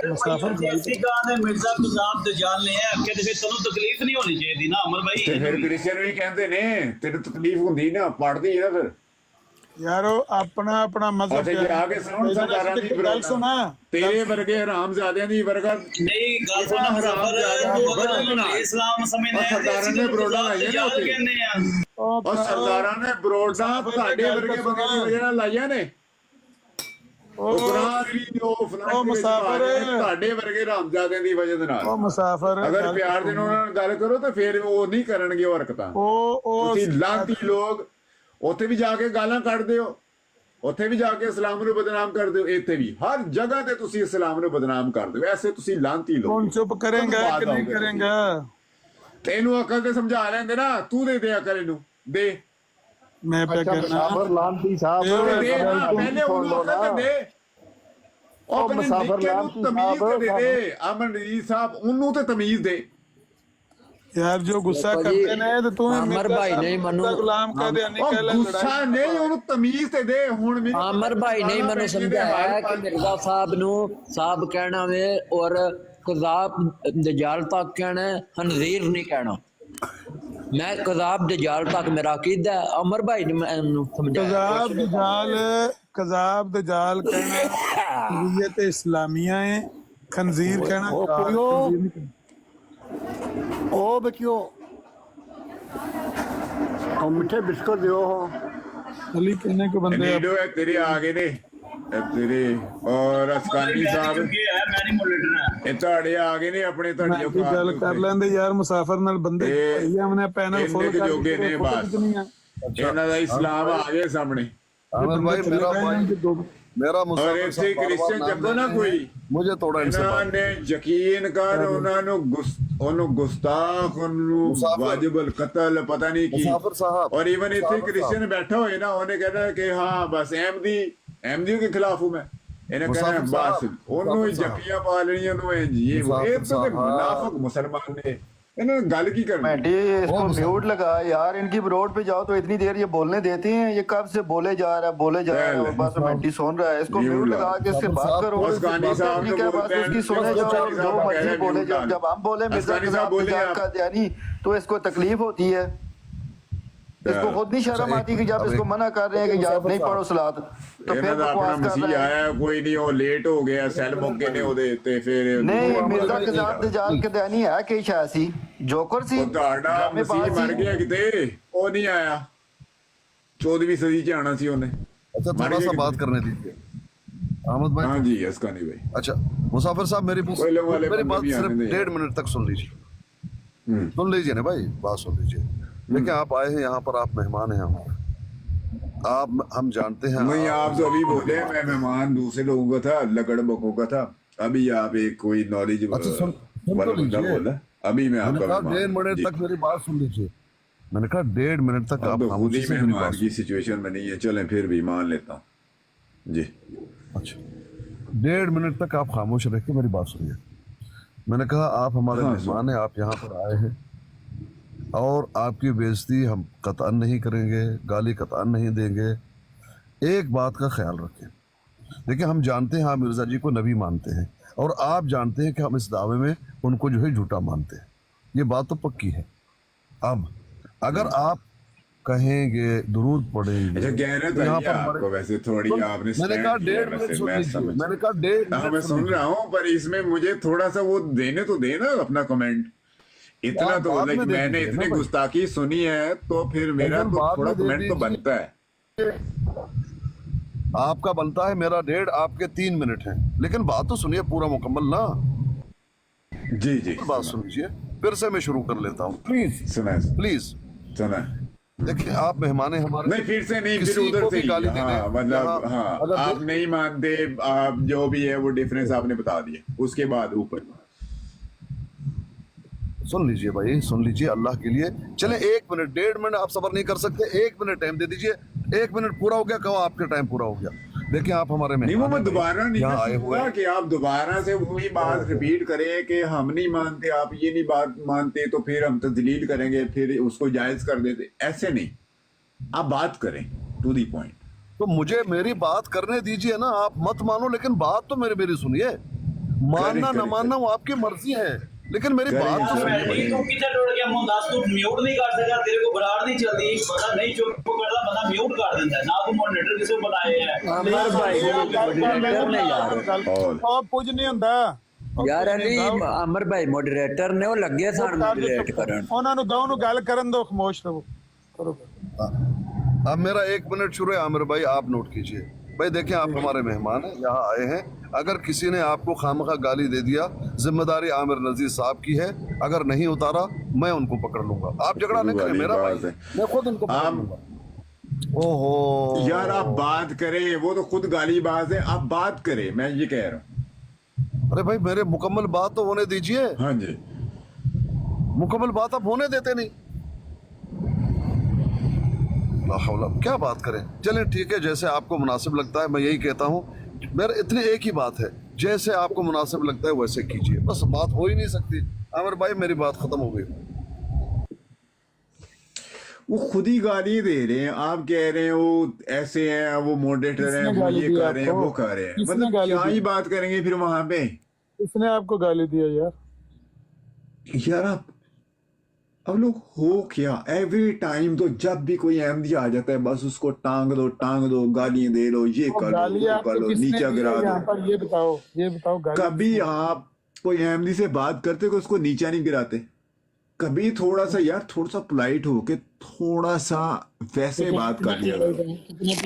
ਮੁਸਾਫਰ ਜੈਸੀ ਕਹਾਂ ਨੇ ਮਿਰਜ਼ਾ ਕਜ਼ਾਬ ਦਜਾਲ ਨੇ ਹੈ ਕਿ ਤੇ ਤੁਹਾਨੂੰ ਤਕਲੀਫ ਨਹੀਂ ਹੋਣੀ ਚਾਹੀਦੀ ਨਾ ਅਮਰ ਭਾਈ। ਤੇ ਫਿਰ ਕ੍ਰਿਸਚੀਅਨ ਵੀ ਕਹਿੰਦੇ ਨੇ ਤੈਨੂੰ ਤਕਲੀਫ ਹੁੰਦੀ ਨਾ, ਪੜਦੀ ਹੈ ਫਿਰ ਯਾਰ ਉਹ ਆਪਣਾ ਆਪਣਾ ਮਜ਼ਹਬ ਉੱਥੇ ਜਾ ਕੇ ਸੁਣ ਸਰਦਾਰਾਂ ਦੀ ਗੱਲ ਸੁਣਾ। ਤੇਰੇ ਵਰਗੇ ਹਰਾਮਜ਼ਾਦਿਆਂ ਦੀ ਵਰਗਾ ਨਹੀਂ ਗੱਲ ਸੁਣਾ ਹਰਾਮਜ਼ਾਦਾ ਇਸਲਾਮ ਸਮਝਦੇ ਆ ਸਰਦਾਰਾਂ ਨੇ ਬਰੋਡਾਂ ਲਾਈਆਂ ਨੇ ਉੱਥੇ। ਕਹਿੰਦੇ ਆ ਉਹ ਸਰਦਾਰਾਂ ਨੇ ਬਰੋਡਾਂ ਤੁਹਾਡੇ ਵਰਗੇ ਬੰਦੇ ਦੀ ਵਜ੍ਹਾ ਨਾਲ ਲਾਈਆਂ ਨੇ। ਉਹ ਕੁਰਾਨ ਵੀ ਉਹ ਫਲਾਣੇ ਮੁਸਾਫਰ ਤੁਹਾਡੇ ਵਰਗੇ ਹਰਾਮਜ਼ਾਦਿਆਂ ਦੀ ਵਜ੍ਹਾ ਦੇ ਨਾਲ। ਉਹ ਮੁਸਾਫਰ ਅਗਰ ਪਿਆਰ ਦੇ ਨਾਲ ਉਹਨਾਂ ਨਾਲ ਗੱਲ ਕਰੋ ਤਾਂ ਫਿਰ ਉਹ ਨਹੀਂ ਕਰਨਗੇ ਉਹ ਹਰਕਤਾਂ। ਉਹ ਤੁਸੀਂ ਲਾਂਤੀ ਲੋਕ ਉੱਥੇ ਵੀ ਜਾ ਕੇ ਗਾਲਾਂ ਕੱਢਦੇ ਹੋ, ਉੱਥੇ ਵੀ ਜਾ ਕੇ ਇਸਲਾਮ ਨੂੰ ਬਦਨਾਮ ਕਰਦੇ ਹੋ, ਇੱਥੇ ਵੀ ਹਰ ਜਗ੍ਹਾ ਤੇ ਤੁਸੀਂ ਇਸਲਾਮ ਨੂੰ ਬਦਨਾਮ ਕਰਦੇ ਹੋ। ਐਸੇ ਤੁਸੀਂ ਲਾਂਤੀ ਲੋਕ। ਕੌਣ ਚੁੱਪ ਕਰੇਗਾ ਕਿ ਨਹੀਂ ਕਰੇਗਾ? ਤੈਨੂੰ ਅਕਲ ਤੇ ਸਮਝਾ ਲੈਂਦੇ ਨਾ, ਤੂੰ ਦੇ ਅਕਲ ਇਹਨੂੰ ਦੇ। ਮੈਂ ਪਿਆ ਕਰਨਾ ਲਾਂਤੀ ਸਾਹਿਬ ਦੇ ਨਾ, ਪਹਿਲੇ ਉਹਨੂੰ ਅਕਲ ਤੇ ਦੇ। ਉਹ ਮੁਸਾਫਰ ਲਾਂਤੀ ਤਮੀਜ਼ ਤੇ ਦੇ ਅਮਨ ਨਜ਼ੀਰ ਸਾਹਿਬ, ਉਹਨੂੰ ਤੇ ਤਮੀਜ਼ ਦੇ। यार जो गुस्सा करते ने तो तू आमर भाई नहीं मनु गुलाम कादियानी कह ले गुस्सा नहीं ਉਹਨੂੰ ਤਮੀਜ਼ ਤੇ ਦੇ। ਹੁਣ ਮੈਨੂੰ आमर भाई ने मैंने समझाया कि मिर्जा साहब नु साहब कहना वे और कज़ाब दजाल तक कहना, खंजीर नहीं कहना। मैं कज़ाब दजाल तक मेरा अकीदा है। अमर भाई ने मैंने समझाया कज़ाब दजाल कहना हुर्रियत इस्लामिया है, खंजीर कहना ओ बच्चों और मिठे बिस्कुट दियो हो। अली कहने को बंदे नीडो है तेरे आगे ने तेरे और असकानी साहब ਮੈਂ ਨਹੀਂ ਮੋਡਰੇਟਰ ਇਹ ਤੁਹਾਡੇ ਆ ਗਏ ਨੇ ਆਪਣੇ ਤੁਹਾਡੀ ਔਕਾਤ ਗੱਲ ਕਰ ਲੈਂਦੇ ਯਾਰ ਮੁਸਾਫਰ ਨਾਲ ਬੰਦੇ ਭਈ हमने पैनल फुल कर ਜੋਗੇ ਨੇ ਬਸ ਇਹਨਾਂ ਦਾ ਇਸਲਾਮ ਆ ਗਿਆ ਸਾਹਮਣੇ। आमिर भाई मेरा और ऐसे क्रिश्चियन जगो ना कोई मुझे थोड़ा इन्होंने यकीन कर उन्होंने गुस्ताख वाजिब अल कत्ल पता नहीं की। और इवन इतने क्रिश्चियन बैठे हुए ना उन्हें कहना कि हाँ बस अहमदियों के खिलाफ हूँ मैं। इन्हें कहना बस उन्होंने जकियां पा लेनी ये तो मुनाफिक मुसलमान ने इन्होंने गल की करनी मैंटी इसको म्यूट लगा यार, इनकी रोड पे जाओ तो इतनी देर ये बोलने देते हैं, ये कब से बोले जा रहा है और बस मैंटी सुन रहा है। इसको म्यूट लगा के इससे बात करो, उसकानी साहब ने क्या बोलते बात हैं, उसकी सुने जाओ, उसकानी जो साहब मर्जी कह रहे बोले हैं, जाओ। जब हम बोले मिर्जा उसकानी साहब बोले आप। का यानी तो इसको तकलीफ होती है, इसको खुद नहीं शर्म आती कि जब इसको मना कर रहे हैं कि जब नहीं पढ़ो सलात तो फिर अपना बकवास कर मसीह रहे हैं। आया कोई नहीं, वो लेट हो गया, सेल मौके ने ਉਹਦੇ ਤੇ ਫਿਰ नहीं मिर्जा के साथ तजाल के दैनी है कि शायसी जोकर सी ਉਹ ਤੁਹਾਡਾ ਮਸੀਹ ਮਰ ਗਿਆ ਕਿਤੇ, ਉਹ ਨਹੀਂ ਆਇਆ 14ਵੀं सदी ਚ आना सी ਉਹਨੇ। अच्छा थोड़ा सा बात करने दीजिए अहमद भाई। हाँ जी अस्कानी भाई। अच्छा मुसाफिर साहब मेरी मेरी बात सिर्फ 1.5 मिनट तक सुन लीजिए, सुन लीजिए ना भाई, बात सुन लीजिए। देखिए आप आए हैं यहाँ पर, आप मेहमान हैं हमारे, आप हम जानते हैं। नहीं आप तो अभी बोले मैं मेहमान दूसरे लोगों का था, लकड़ बकों का था, अभी आप एक कोई नॉलेज अच्छा वाला बंदा बोला, अभी मैं मैंने आपका कहा 1.5 मिनट तक मेरी बात सुन लीजिए। मैंने कहा 1.5 मिनट तक आप खुद खामोशी ही से मेरी मेहमान बात की सिचुएशन में नहीं है, चलें फिर भी मान लेता हूँ जी। अच्छा 1.5 मिनट तक आप खामोश रह के मेरी बात सुनिए। मैंने कहा आप हमारे मेहमान हैं, आप यहाँ पर आए हैं और आपकी बेइज्जती हम कतई नहीं करेंगे, गाली कतई नहीं देंगे। एक बात का ख्याल रखें, देखिए हम जानते हैं आप मिर्ज़ा जी को नबी मानते हैं और आप जानते हैं कि हम इस दावे में उनको जो है झूठा मानते हैं, ये बात तो पक्की है। अब अगर आप कहेंगे दुरूद पढ़ेंगे अच्छा कह रहे तो यहाँ थे आपको पर वैसे थोड़ी आपने मैंने कहा 1.5 मिनट सुन लीजिए, मैंने कहा 1.5 हाँ मैं मिनट सुन रहा हूँ, पर इसमें मुझे थोड़ा सा वो देने तो देना अपना कमेंट। इतना आप तो बाद लाइक में दे मैंने दीजिए ना इतनी भाई। गुस्ताखी सुनी है तो फिर मेरा लेकिन तो बाद थोड़ा में दे कमेंट तो दीजिए। बनता है। आपका बनता है, मेरा 1.5, आपके 3 मिनट हैं, लेकिन बात तो सुनिए पूरा मुकम्मल ना। जी जी बात सुन लीजिए, फिर से मैं शुरू कर लेता हूँ प्लीज सुना प्लीज। सुना। देखिए आप मेहमान हैं हमारे, नहीं फिर से नहीं, फिर किसी उधर को से भी ही। गाली देने हाँ मतलब हाँ अगर आप नहीं मानते, आप जो भी है वो डिफरेंस आपने बता दिया, उसके बाद ऊपर सुन लीजिए भाई, सुन लीजिए अल्लाह के लिए। चले 1 मिनट 1.5 मिनट आप सबर नहीं कर सकते, 1 मिनट टाइम दे दीजिए। 1 मिनट पूरा हो गया, कहो आपका टाइम पूरा हो गया। देखिए आप हमारे नहीं, वो मेहमान मैं हैं दोबारा भाई, नहीं यहाँ ना आए हुए सुनूंगा हैं। कि आप दोबारा से वही बात रिपीट करें कि हम नहीं मानते, आप ये नहीं बात मानते तो फिर हम तजलील करेंगे, फिर उसको जायज कर देते, ऐसे नहीं। आप बात करें टू दी पॉइंट। तो मुझे मेरी बात करने दीजिए ना, आप मत मानो लेकिन बात तो मेरी सुनिए। मानना करें, ना मानना वो आपकी मर्जी है, लेकिन मेरी करें, बात तो करें। सुनिए भाई। तू किथे टुट गया मुंदास, तू म्यूट नहीं कर सका, तेरे को बराड़ नहीं चलती, बंदा नहीं चुप करता, बंदा म्यूट कर देता है ना। तू मॉनिटर किसे बनाए हैं और कुछ नहीं ਹੁੰਦਾ यार अली अमर भाई मॉडरेटर ने वो लगे सन मॉडरेट करन, ਉਹਨਾਂ ਨੂੰ ਦੋ ਨੂੰ ਗੱਲ ਕਰਨ ਦੋ, ਖਾਮੋਸ਼ ਰਹੋ करो। अब मेरा 1 मिनट शुरू है आमिर भाई, आप नोट कीजिए। भाई देखिए आप हमारे मेहमान हैं, यहाँ आए हैं, अगर किसी ने आपको खामखा गाली दे दिया, जिम्मेदारी आमिर नजीर साहब की है, अगर नहीं उतारा मैं उनको पकड़ लूंगा। आप झगड़ा नहीं करें मेरा भाई, मैं खुद उनको पकड़ लूंगा। ओहो यार आप बात करें, वो तो खुद गाली बाज है, आप बात करें, मैं ये कह रहा हूँ। अरे भाई मेरे मुकम्मल बात तो होने दीजिए। हाँ जी मुकम्मल बात आप होने देते नहीं, ला हौला, क्या बात करें। चलें ठीक है, जैसे आपको मुनासिब लगता है, मैं यही कहता हूँ। मेरा इतनी एक ही बात है, जैसे आपको मुनासिब लगता है वैसे कीजिए, बस बात हो ही नहीं सकती। आमिर भाई मेरी बात खत्म हो गई। वो खुद ही गाली दे रहे हैं, आप कह रहे हैं वो ऐसे हैं, वो मॉडरेटर हैं, वो ये कर रहे हैं, वो कर रहे हैं, मतलब क्या ही बात करेंगे फिर वहां पे। किसने आपको गाली दिया यार? यार आप अब लोग हो क्या, एवरी टाइम तो जब भी कोई अहमदी आ जाता है बस उसको टांग दो गालियां दे लो, ये कर लो, वो कर लो, नीचा गिरा दो। ये बताओ कभी आप कोई अहमदी से बात करते हो उसको नीचा नहीं गिराते? कभी थोड़ा सा यार, थोड़ा सा पोलाइट होके थोड़ा सा वैसे बात कर लिया करो।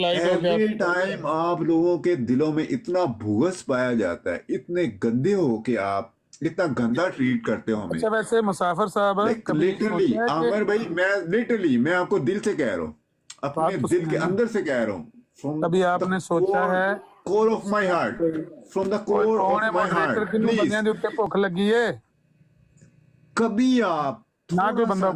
एवरी टाइम आप लोगों के दिलों में इतना भूगस पाया जाता है, इतने गंदे हो के आप इतना गंदा ट्रीट करते हो हमें। अच्छा वैसे मुसाफिर साहब लिटरली आमिर भाई, मैं आपको दिल से कह रहा हूँ, अपने दिल के अंदर से कह रहा हूँ। कभी आपने सोचा है core of my heart, from the core of my heart, बंदियां दे उत्ते भुख लगी है, कभी आप ना कोई बंदा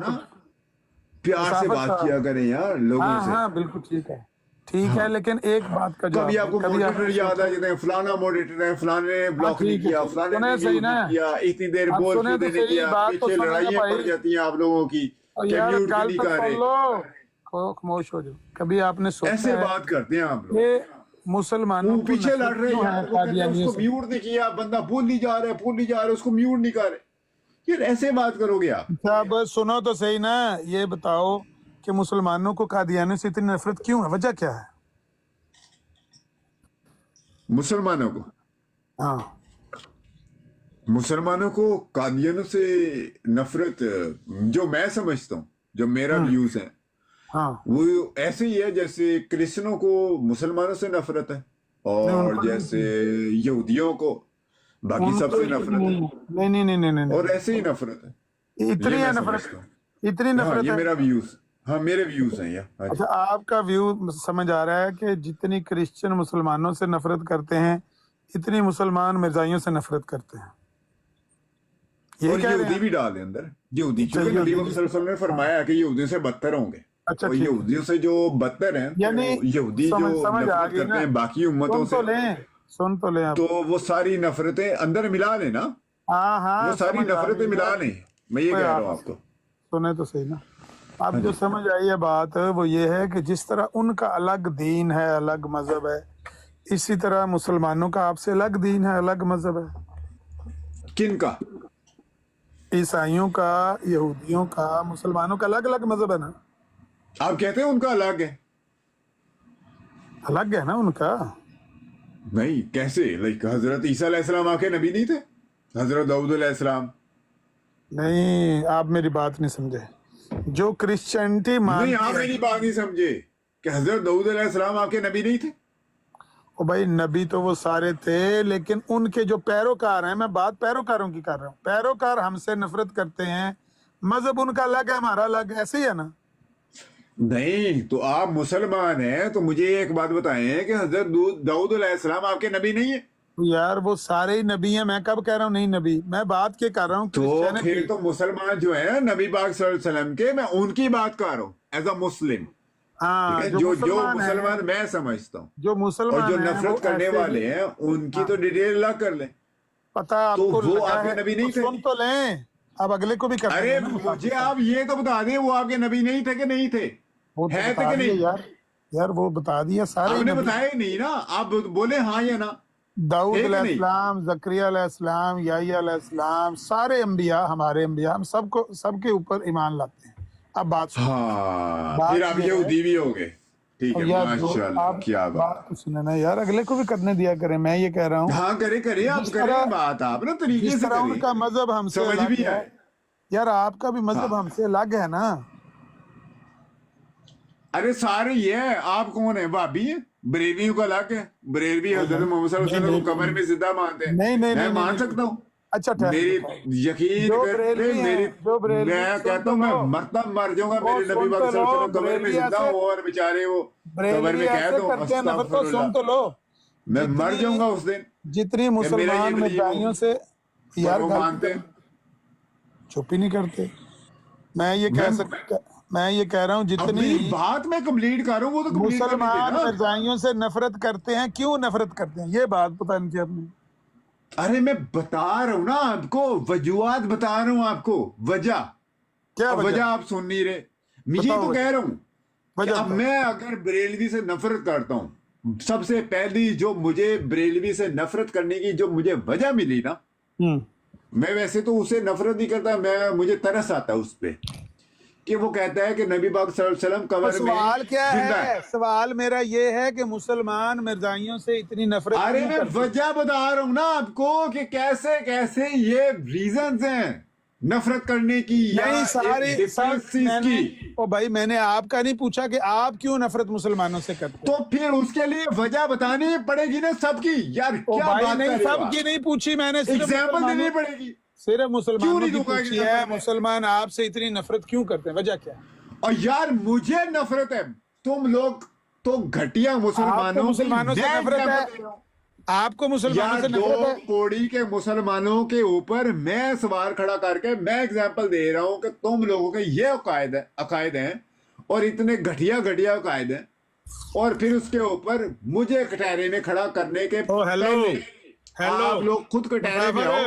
प्यार से बात किया करें यार लोगों से। हाँ बिल्कुल ठीक है। ठीक है, लेकिन एक बात का कभी आपको मॉडरेटर याद आ जाते हैं, फलाना मॉडरेटर है, फलाने ने ब्लॉक नहीं ठीक है, किया, ठीक। फलाने सुने ने सही म्यूट ना? नहीं किया, इतनी देर आप बोल सुने तो नहीं सही, किया, बात तो पीछे सुने ना लड़ाइयाँ भाई। पड़ जाती हैं आप लोगों की और कि यार म्यूट गाल नहीं तक कर सुन रहे। लो, खामोश हो जाओ। कभी आपने सोचा ऐसे है बात करते हैं आप लोग, कि मुसलमानों वो को पीछे लड़ नफरत रहे हैं क्यों है यार, वो कहते हैं कादियानियों उसको से? म्यूट नहीं किया, बंदा बोल नहीं जा रहा है, उसको म्यूट नहीं कर रहे। यार ऐसे बात करोगे आप? साहब सुनो तो सही ना, ये बताओ कि मुसलमानों को कादियानियों से इतनी नफरत क्यों है, वजह क्या है? मुसलमानों को हाँ, मुसलमानों को कादियानों से नफरत, जो मैं समझता हूँ, जो मेरा व्यूज है, हाँ, वो ऐसे ही है जैसे क्रिश्चियनों को मुसलमानों से नफरत है, और जैसे यहूदियों को बाकी सबसे नफरत है, नहीं नहीं नहीं नहीं नहीं, और ऐसे ही नफरत है। इतनी ये है मैं नफरत, समझता हूँ। इतनी हाँ, नफरत ये है। मेरा व्यूज, हाँ मेरे व्यूज हैं यार। हाँ जी। अच्छा, आपका व्यू समझ आ रहा है कि जितनी क्रिश्चियन मुसलमानों से नफरत करते हैं, इतनी मुसलमान मिर्जाइयों से नफरत करते हैं, और ये कह रहे यहूदी हैं? भी डाल दे अंदर, यहूदी, अच्छा, क्योंकि नबी यहूदी मुहम्मद सल्लल्लाहु अलैहि वसल्लम ने फरमाया कि यहूदियों से बदतर होंगे। अच्छा, और ठीक है। यहूदियों से जो बदतर हैं, यानी तो यहूदी जो समझ आ नफरत गई करते ना। हैं बाकी उम्मतों सुन तो से, लें, सुन तो लें आप। तो वो सारी नफरतें अंदर मिला लेना, हाँ हाँ, वो सारी समझ आ नफरतें गई मिला यार। लें, मैं ये कोई कह रहा आप हूँ आपको। सुने तो सही ना, अब जो समझ आई है बात, वो ये है कि जिस तरह उनका अलग दीन है, अलग मजहब है, इसी तरह मुसलमानों का आपसे अलग दीन है, अलग मजहब है। किन का? ईसाइयों का, यहूदियों का, मुसलमानों का अलग अलग मजहब है ना, आप कहते हैं उनका अलग है? अलग है ना उनका। नहीं, कैसे? लाइक हजरत ईसा अलैहिस्सलाम आपके नबी नहीं थे? हजरत दाऊद अलैहिस्सलाम? नहीं, आप मेरी बात नहीं समझे। जो क्रिश्चियनिटी नहीं, मानती आप है, मेरी बात नहीं समझे कि हजरत दाऊद अलैहिस्सलाम आपके नबी नहीं थे? ओ भाई, नबी तो वो सारे थे, लेकिन उनके जो पैरोकार हैं, मैं बात पैरोकारों की कर रहा हूँ, पैरोकार हमसे नफरत करते हैं, मजहब उनका अलग है, हमारा अलग है, ऐसे ही है ना। नहीं, तो आप मुसलमान हैं, तो मुझे एक बात बताएं कि हजरत दाऊद अलैहिस्सलाम आपके नबी नहीं है? यार वो सारे ही नबी हैं, मैं कब कह रहा हूँ नहीं नबी, मैं बात क्या कर रहा हूँ, तो क्रिश्चियनिटी। फिर तो मुसलमान जो है नबी पाक सल्लल्लाहु अलैहि वसल्लम के, मैं उनकी बात कर रहा हूँ एज अ मुस्लिम। हाँ, ठीक है? जो जो मुसलमान मुसलमान हैं, मैं समझता हूँ, जो और मुसलमान जो हैं, नफरत वो करने ऐसे वाले ही, हैं, उनकी तो डिटेल अलग कर लें। पता तो आपको वो लगा आपके है, नबी नहीं तो थे? सुन तो लें, अब अगले को भी कर अरे देंगे ना मुझे मुखातिब। आप ये तो बता दें, वो आपके नबी नहीं थे कि नहीं थे? वो तो है थे बता कि दिया नहीं? यार, यार वो बता दिया सारे ही आपने नबी। बताया ही नहीं ना, आप बोले हाँ या ना, दाऊद है कि नहीं? अलैहिस्सलाम, जकरिया अलैहिस्सलाम, याह्या अलैहिस्सलाम, सारे अंबिया, हमारे अंबिया, हम सबको, सबके ऊपर ईमान लाते हैं। अब बात सुनो, हाँ, बात फिर आप ये है, यहूदी भी हो गए। ठीक और है, यार जो माशाल्लाह, आप क्या बात। बात तो सुने ना यार, अगले को भी करने दिया करें। मैं ये कह रहा हूँ, हाँ, करे करे, आप जिस करें तरह बात, आप ना तरीके जिस से तरह करें, उनका मजहब हमसे समझ अलग भी है, आए। यार आपका भी मजहब हाँ, हमसे अलग है ना। अरे सारे ये है, आप कौन है? भाभी है? बरेलियों का अलग है, बरेलवी हजरत मोहम्मद सल्लल्लाहु अलैहि वसल्लम को कब्र में जिंदा मानते हैं, नहीं नहीं मैं नहीं मान नहीं, सकता हूँ। अच्छा ठहरो, मेरी ठहरो। यकीन जो करते, बरेलवी मेरी, हैं, जो बरेलवी, मैं सुन कहता तो हूँ मैं लो, मरता मर जाऊंगा, वो मेरे नबी सुन पाक तो सल्लल्लाहु अलैहि लो, वसल्लम कब्र में बरेलवी जिंदा ऐसे, हो, और बेचारे वो कब्र बरेलवी में कह ऐसे दो करते हैं नफरत, तो सुन अस्तगफिरुल्लाह, तो लो, मैं मर जितनी जाऊंगा उस दिन जितनी कि मेरा ये मुसलमान बिलीव हो, मिर्जाइयों से, पर यार वो गलती मानते कर, हैं। चुप ही नहीं करते। मैं ये कह मैं सकता, मैं ये कह रहा हूँ, अब जितनी मेरी बात मैं कंप्लीट कर रहा हूँ, वो तो कंप्लीट करने मुसलमान देना। मिर्जाइयों से नफरत करते हैं, क्यों नफरत करते हैं, ये बात पता नहीं थी आपने। अरे मैं बता रहा हूँ ना आपको, वजूहात बता रहा हूँ आपको, वजह। क्या अब वजह? वजह आप सुन नहीं रहे, मैं ये बताओ तो वजह। कह रहा हूँ कि वजह अब बताओ। मैं अगर बरेलवी से नफरत करता हूँ, सबसे पहली जो मुझे बरेलवी से नफरत करने की जो मुझे वजह मिली ना, मैं वैसे तो उसे नफरत नहीं करता, मैं मुझे तरस आता है उस पे कि वो कहता है कि नबी पाक सल्लल्लाहु अलैहि वसल्लम तो कब्र में सवाल क्या जिंदा है? सवाल मेरा ये है कि मुसलमान मिर्जाइयों से इतनी नफरत अरे क्यों मैं करते हैं? वजह बता रहा हूं ना आपको कि कैसे कैसे ये रीजंस हैं नफरत करने की, या नहीं, सारी सब डिफरेंसेस मैंने, की। ओ भाई, मैंने आपका नहीं पूछा कि आप क्यों नफरत मुसलमानों से करते हैं। तो फिर उसके लिए वजह बतानी पड़ेगी ना सबकी, यार ओ क्या भाई बात नहीं, कर रहे हो सबकी आप? नहीं पूछी मैंने, सिर्फ एग्जाम्पल देनी मुसलमानों, पड़ेगी। सिर्फ क्यों मुसलमानों नहीं की दूंगा पूछी है। एग्जाम्पल में? मुसलमान आपसे इतनी नफरत क्यों करते हैं, वजह क्या है? और यार मुझे नफरत है, तुम लोग तो घटिया आपको मुसलमानों की मुसलमानों से मैं नफरत एग्जाम्पल है? दे रहा हूं। आपको मुसलमानों यार से दो नफरत है? कोड़ी के मुसलमानों के ऊपर मैं सवाल खड़ा करके मैं एग्जाम्पल दे रहा हूं कि तुम लोगों के ये अकायद हैं और इतने घटिया घटिया अकायद हैं और फिर उसके ऊपर मुझे कटहरे में खड़ा करने के पहले आप लोग खुद कटहरे में आओ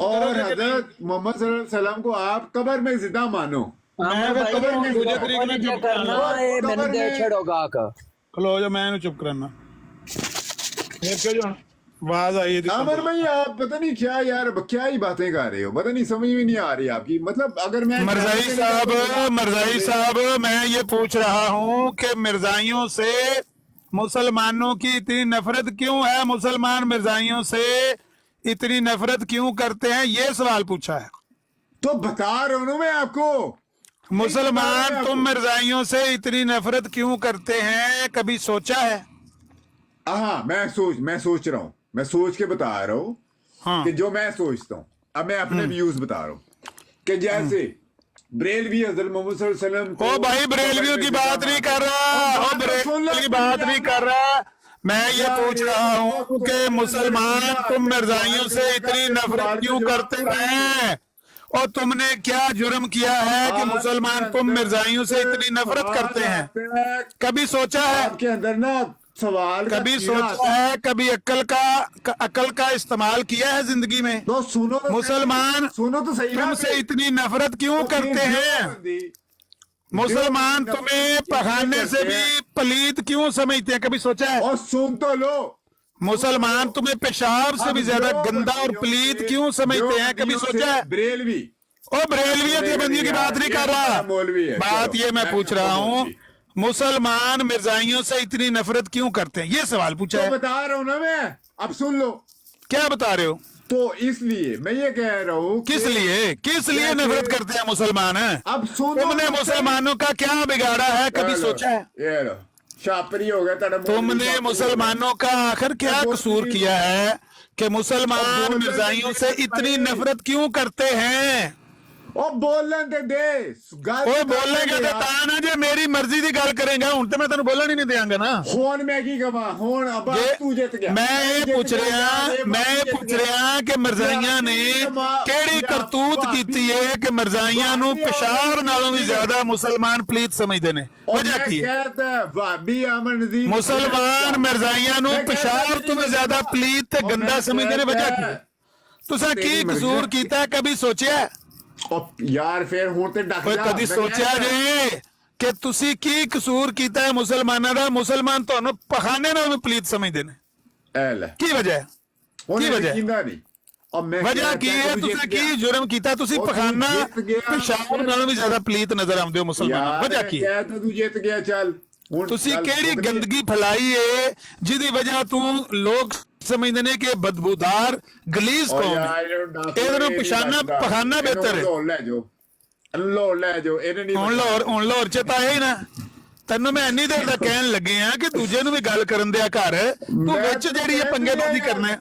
और हजरत मोहम्मद सल्लल्लाहु अलैहि वसल्लम को आप कब्र में जिंदा मानो। कब्र में दूजे तरीके ਨਾਲ ਚੁੱਪ करना मैंने दे छेड़ोगा का ਖਲੋ ਜਾ ਮੈਂ ਇਹਨੂੰ ਚੁੱਪ ਕਰਾਨਾ ਫਿਰ ਕਿਉਂ ਜੋ आवाज आई है अमर भाई आप पता नहीं क्या यार क्या ही बातें कर रहे हो, पता नहीं समझ में नहीं आ रही आपकी। मतलब अगर मैं मिर्जाई साहब मैं ये पूछ रहा हूँ कि मिर्जाइयों से मुसलमानों की इतनी नफरत क्यों है, मुसलमान मिर्जाइयों से इतनी नफरत क्यों करते हैं, ये सवाल पूछा है। तो बता रहा हूँ मैं आपको, मुसलमान तुम मिर्जाइयों से इतनी नफरत क्यों करते हैं, कभी सोचा है? हाँ मैं सोच रहा हूँ, मैं सोच के बता रहा हूँ हाँ। कि जो मैं सोचता हूँ। अब मैं अपने व्यूज बता रहा हूँ कि जैसे बरेलवी हज़रत मोहम्मद सल्लल्लाहु अलैहि वसल्लम को, ओ भाई बरेलवियों की बात नहीं कर रहा, ओ बरेलवियों की बात नहीं कर रहा, मैं ये पूछ रहा हूँ कि मुसलमान तुम मिर्जाइयों से इतनी नफरत क्यों करते हैं, और तुमने क्या जुर्म किया है कि मुसलमान तुम मिर्जाइयों से इतनी नफरत करते हैं? कभी सोचा है? आपके अंदर ना सवाल कभी सोचा है, कभी अकल का इस्तेमाल किया है जिंदगी में? तो सुनो तो मुसलमान सुनो तो सही, तुमसे इतनी नफरत क्यों करते हैं? मुसलमान तुम्हें पखाने से भी पलीत क्यों समझते हैं, कभी सोचा है? और सुन तो लो, मुसलमान तुम्हें पेशाब से भी ज्यादा गंदा और पलीत क्यों समझते हैं, कभी सोचा है? बरेलवी और बरेलवियों की बंदियों की बात नहीं कर रहा, बात ये मैं पूछ रहा हूँ मुसलमान मिर्जाइयों से इतनी नफरत क्यों करते हैं, ये सवाल पूछा है। बता रहा हूँ ना मैं, अब सुन लो। क्या बता रहे हो? तो इसलिए मैं ये कह रहा हूँ किस लिए नफरत करते हैं मुसलमान? अब सुन, तुमने मुसलमानों का क्या बिगाड़ा है, कभी सोचा है? ये लो शापरी हो गया, तुमने मुसलमानों का आखिर क्या कसूर किया है कि मुसलमान मिर्जाइयों से इतनी नफरत क्यों करते हैं? ਉਹ ਬੋਲਣ ਤੇ ਦੇ ਗੱਲ, ਓਏ ਬੋਲੇਗਾ ਤੇ ਤਾਂ ਨਾ ਜੇ ਮੇਰੀ ਮਰਜ਼ੀ ਦੀ ਗੱਲ ਕਰੇਗਾ, ਹੁਣ ਤੇ ਮੈਂ ਤੈਨੂੰ ਬੋਲਣ ਹੀ ਨਹੀਂ ਦਿਆਂਗਾ ਨਾ। ਹੁਣ ਮੈਂ ਕੀ ਕਵਾਂ, ਹੁਣ ਅਬਾ ਤੂੰ ਜਿੱਤ ਗਿਆ। ਮੈਂ ਇਹ ਪੁੱਛ ਰਿਹਾ ਕਿ ਮਿਰਜ਼ਾਈਆਂ ਨੇ ਕਿਹੜੀ ਕਰਤੂਤ ਕੀਤੀ ਹੈ ਕਿ ਮਿਰਜ਼ਾਈਆਂ ਨੂੰ ਪਿਸ਼ਾਬ ਨਾਲੋਂ ਵੀ ਜ਼ਿਆਦਾ ਮੁਸਲਮਾਨ ਪਲੀਤ ਸਮਝਦੇ ਨੇ, ਵਜ੍ਹਾ ਕੀ ਹੈ? कहता भाभी अमन नजीर ਮੁਸਲਮਾਨ ਮਿਰਜ਼ਾਈਆਂ ਨੂੰ ਪਿਸ਼ਾਬ ਤੋਂ ਵੀ ਜ਼ਿਆਦਾ ਪਲੀਤ ਤੇ ਗੰਦਾ ਸਮਝਦੇ ਨੇ, ਵਜ੍ਹਾ ਕੀ ਹੈ? ਤੁਸੀਂ ਕੀ ਕਸੂਰ ਕੀਤਾ, ਕभी ਸੋਚਿਆ? यार फिर ਹੁਣ ਤੇ ਡੱਕ ਜਾ, ਕਦੀ ਸੋਚਿਆ ਜੇ ਕਿ ਤੁਸੀਂ ਕੀ ਕਸੂਰ ਕੀਤਾ ਹੈ ਮੁਸਲਮਾਨਾਂ ਦਾ, ਮੁਸਲਮਾਨ ਤੁਹਾਨੂੰ ਪਖਾਨੇ ਨਾਲ ਵੀ ਪਲੀਤ ਸਮਝਦੇ ਨੇ, ਕੀ ਵਜ੍ਹਾ ਹੈ? ਕੀ ਵਜ੍ਹਾ ਨਹੀਂ? ਵਜ੍ਹਾ ਕੀ ਹੈ? ਤੁਸੀਂ ਕੀ ਜੁਰਮ ਕੀਤਾ? ਤੁਸੀਂ ਪਖਾਨਾ ਪਿਸ਼ਾਬ ਨਾਲੋਂ ਵੀ ਜ਼ਿਆਦਾ ਪਲੀਤ ਨਜ਼ਰ ਆਉਂਦੇ ਹੋ ਮੁਸਲਮਾਨਾਂ, ਵਜ੍ਹਾ ਕੀ ਹੈ? ਤੂੰ ਜਿੱਤ ਗਿਆ, ਚੱਲ ਤੁਸੀਂ ਕਿਹੜੀ ਗੰਦਗੀ ਫੈਲਾਈ ਹੈ ਜਿਹਦੀ ਵਜ੍ਹਾ ਤੋਂ ਲੋਕ ਸਮਝਦੇ ਨੇ ਕਿ ਬਦਬੂਦਾਰ ਗਲੀਜ਼ ਕੌਮ ਹੈ, ਇਹਦੇ ਨੂੰ ਪਖਾਨਾ ਬਿਹਤਰ ਹੈ। ਲੋੜ ਲੈ ਜਾਓ ਇਹਨੇ ਨਹੀਂ ਹੁਣ ਲਾਹੌਰ ਚ ਤਾਂ ਇਹ ਨਾ, ਤੈਨੂੰ ਮੈਂ ਇੰਨੀ ਦੇਰ ਦਾ ਕਹਿਣ ਲੱਗੇ ਆ ਕਿ ਦੂਜੇ ਨੂੰ ਵੀ ਗੱਲ ਕਰਨ ਦਿਆ ਕਰ, ਤੂੰ ਵਿੱਚ ਜਿਹੜੀ ਇਹ ਪੰਗੇਬਾਜ਼ੀ ਕਰਨਾ ਹੈ।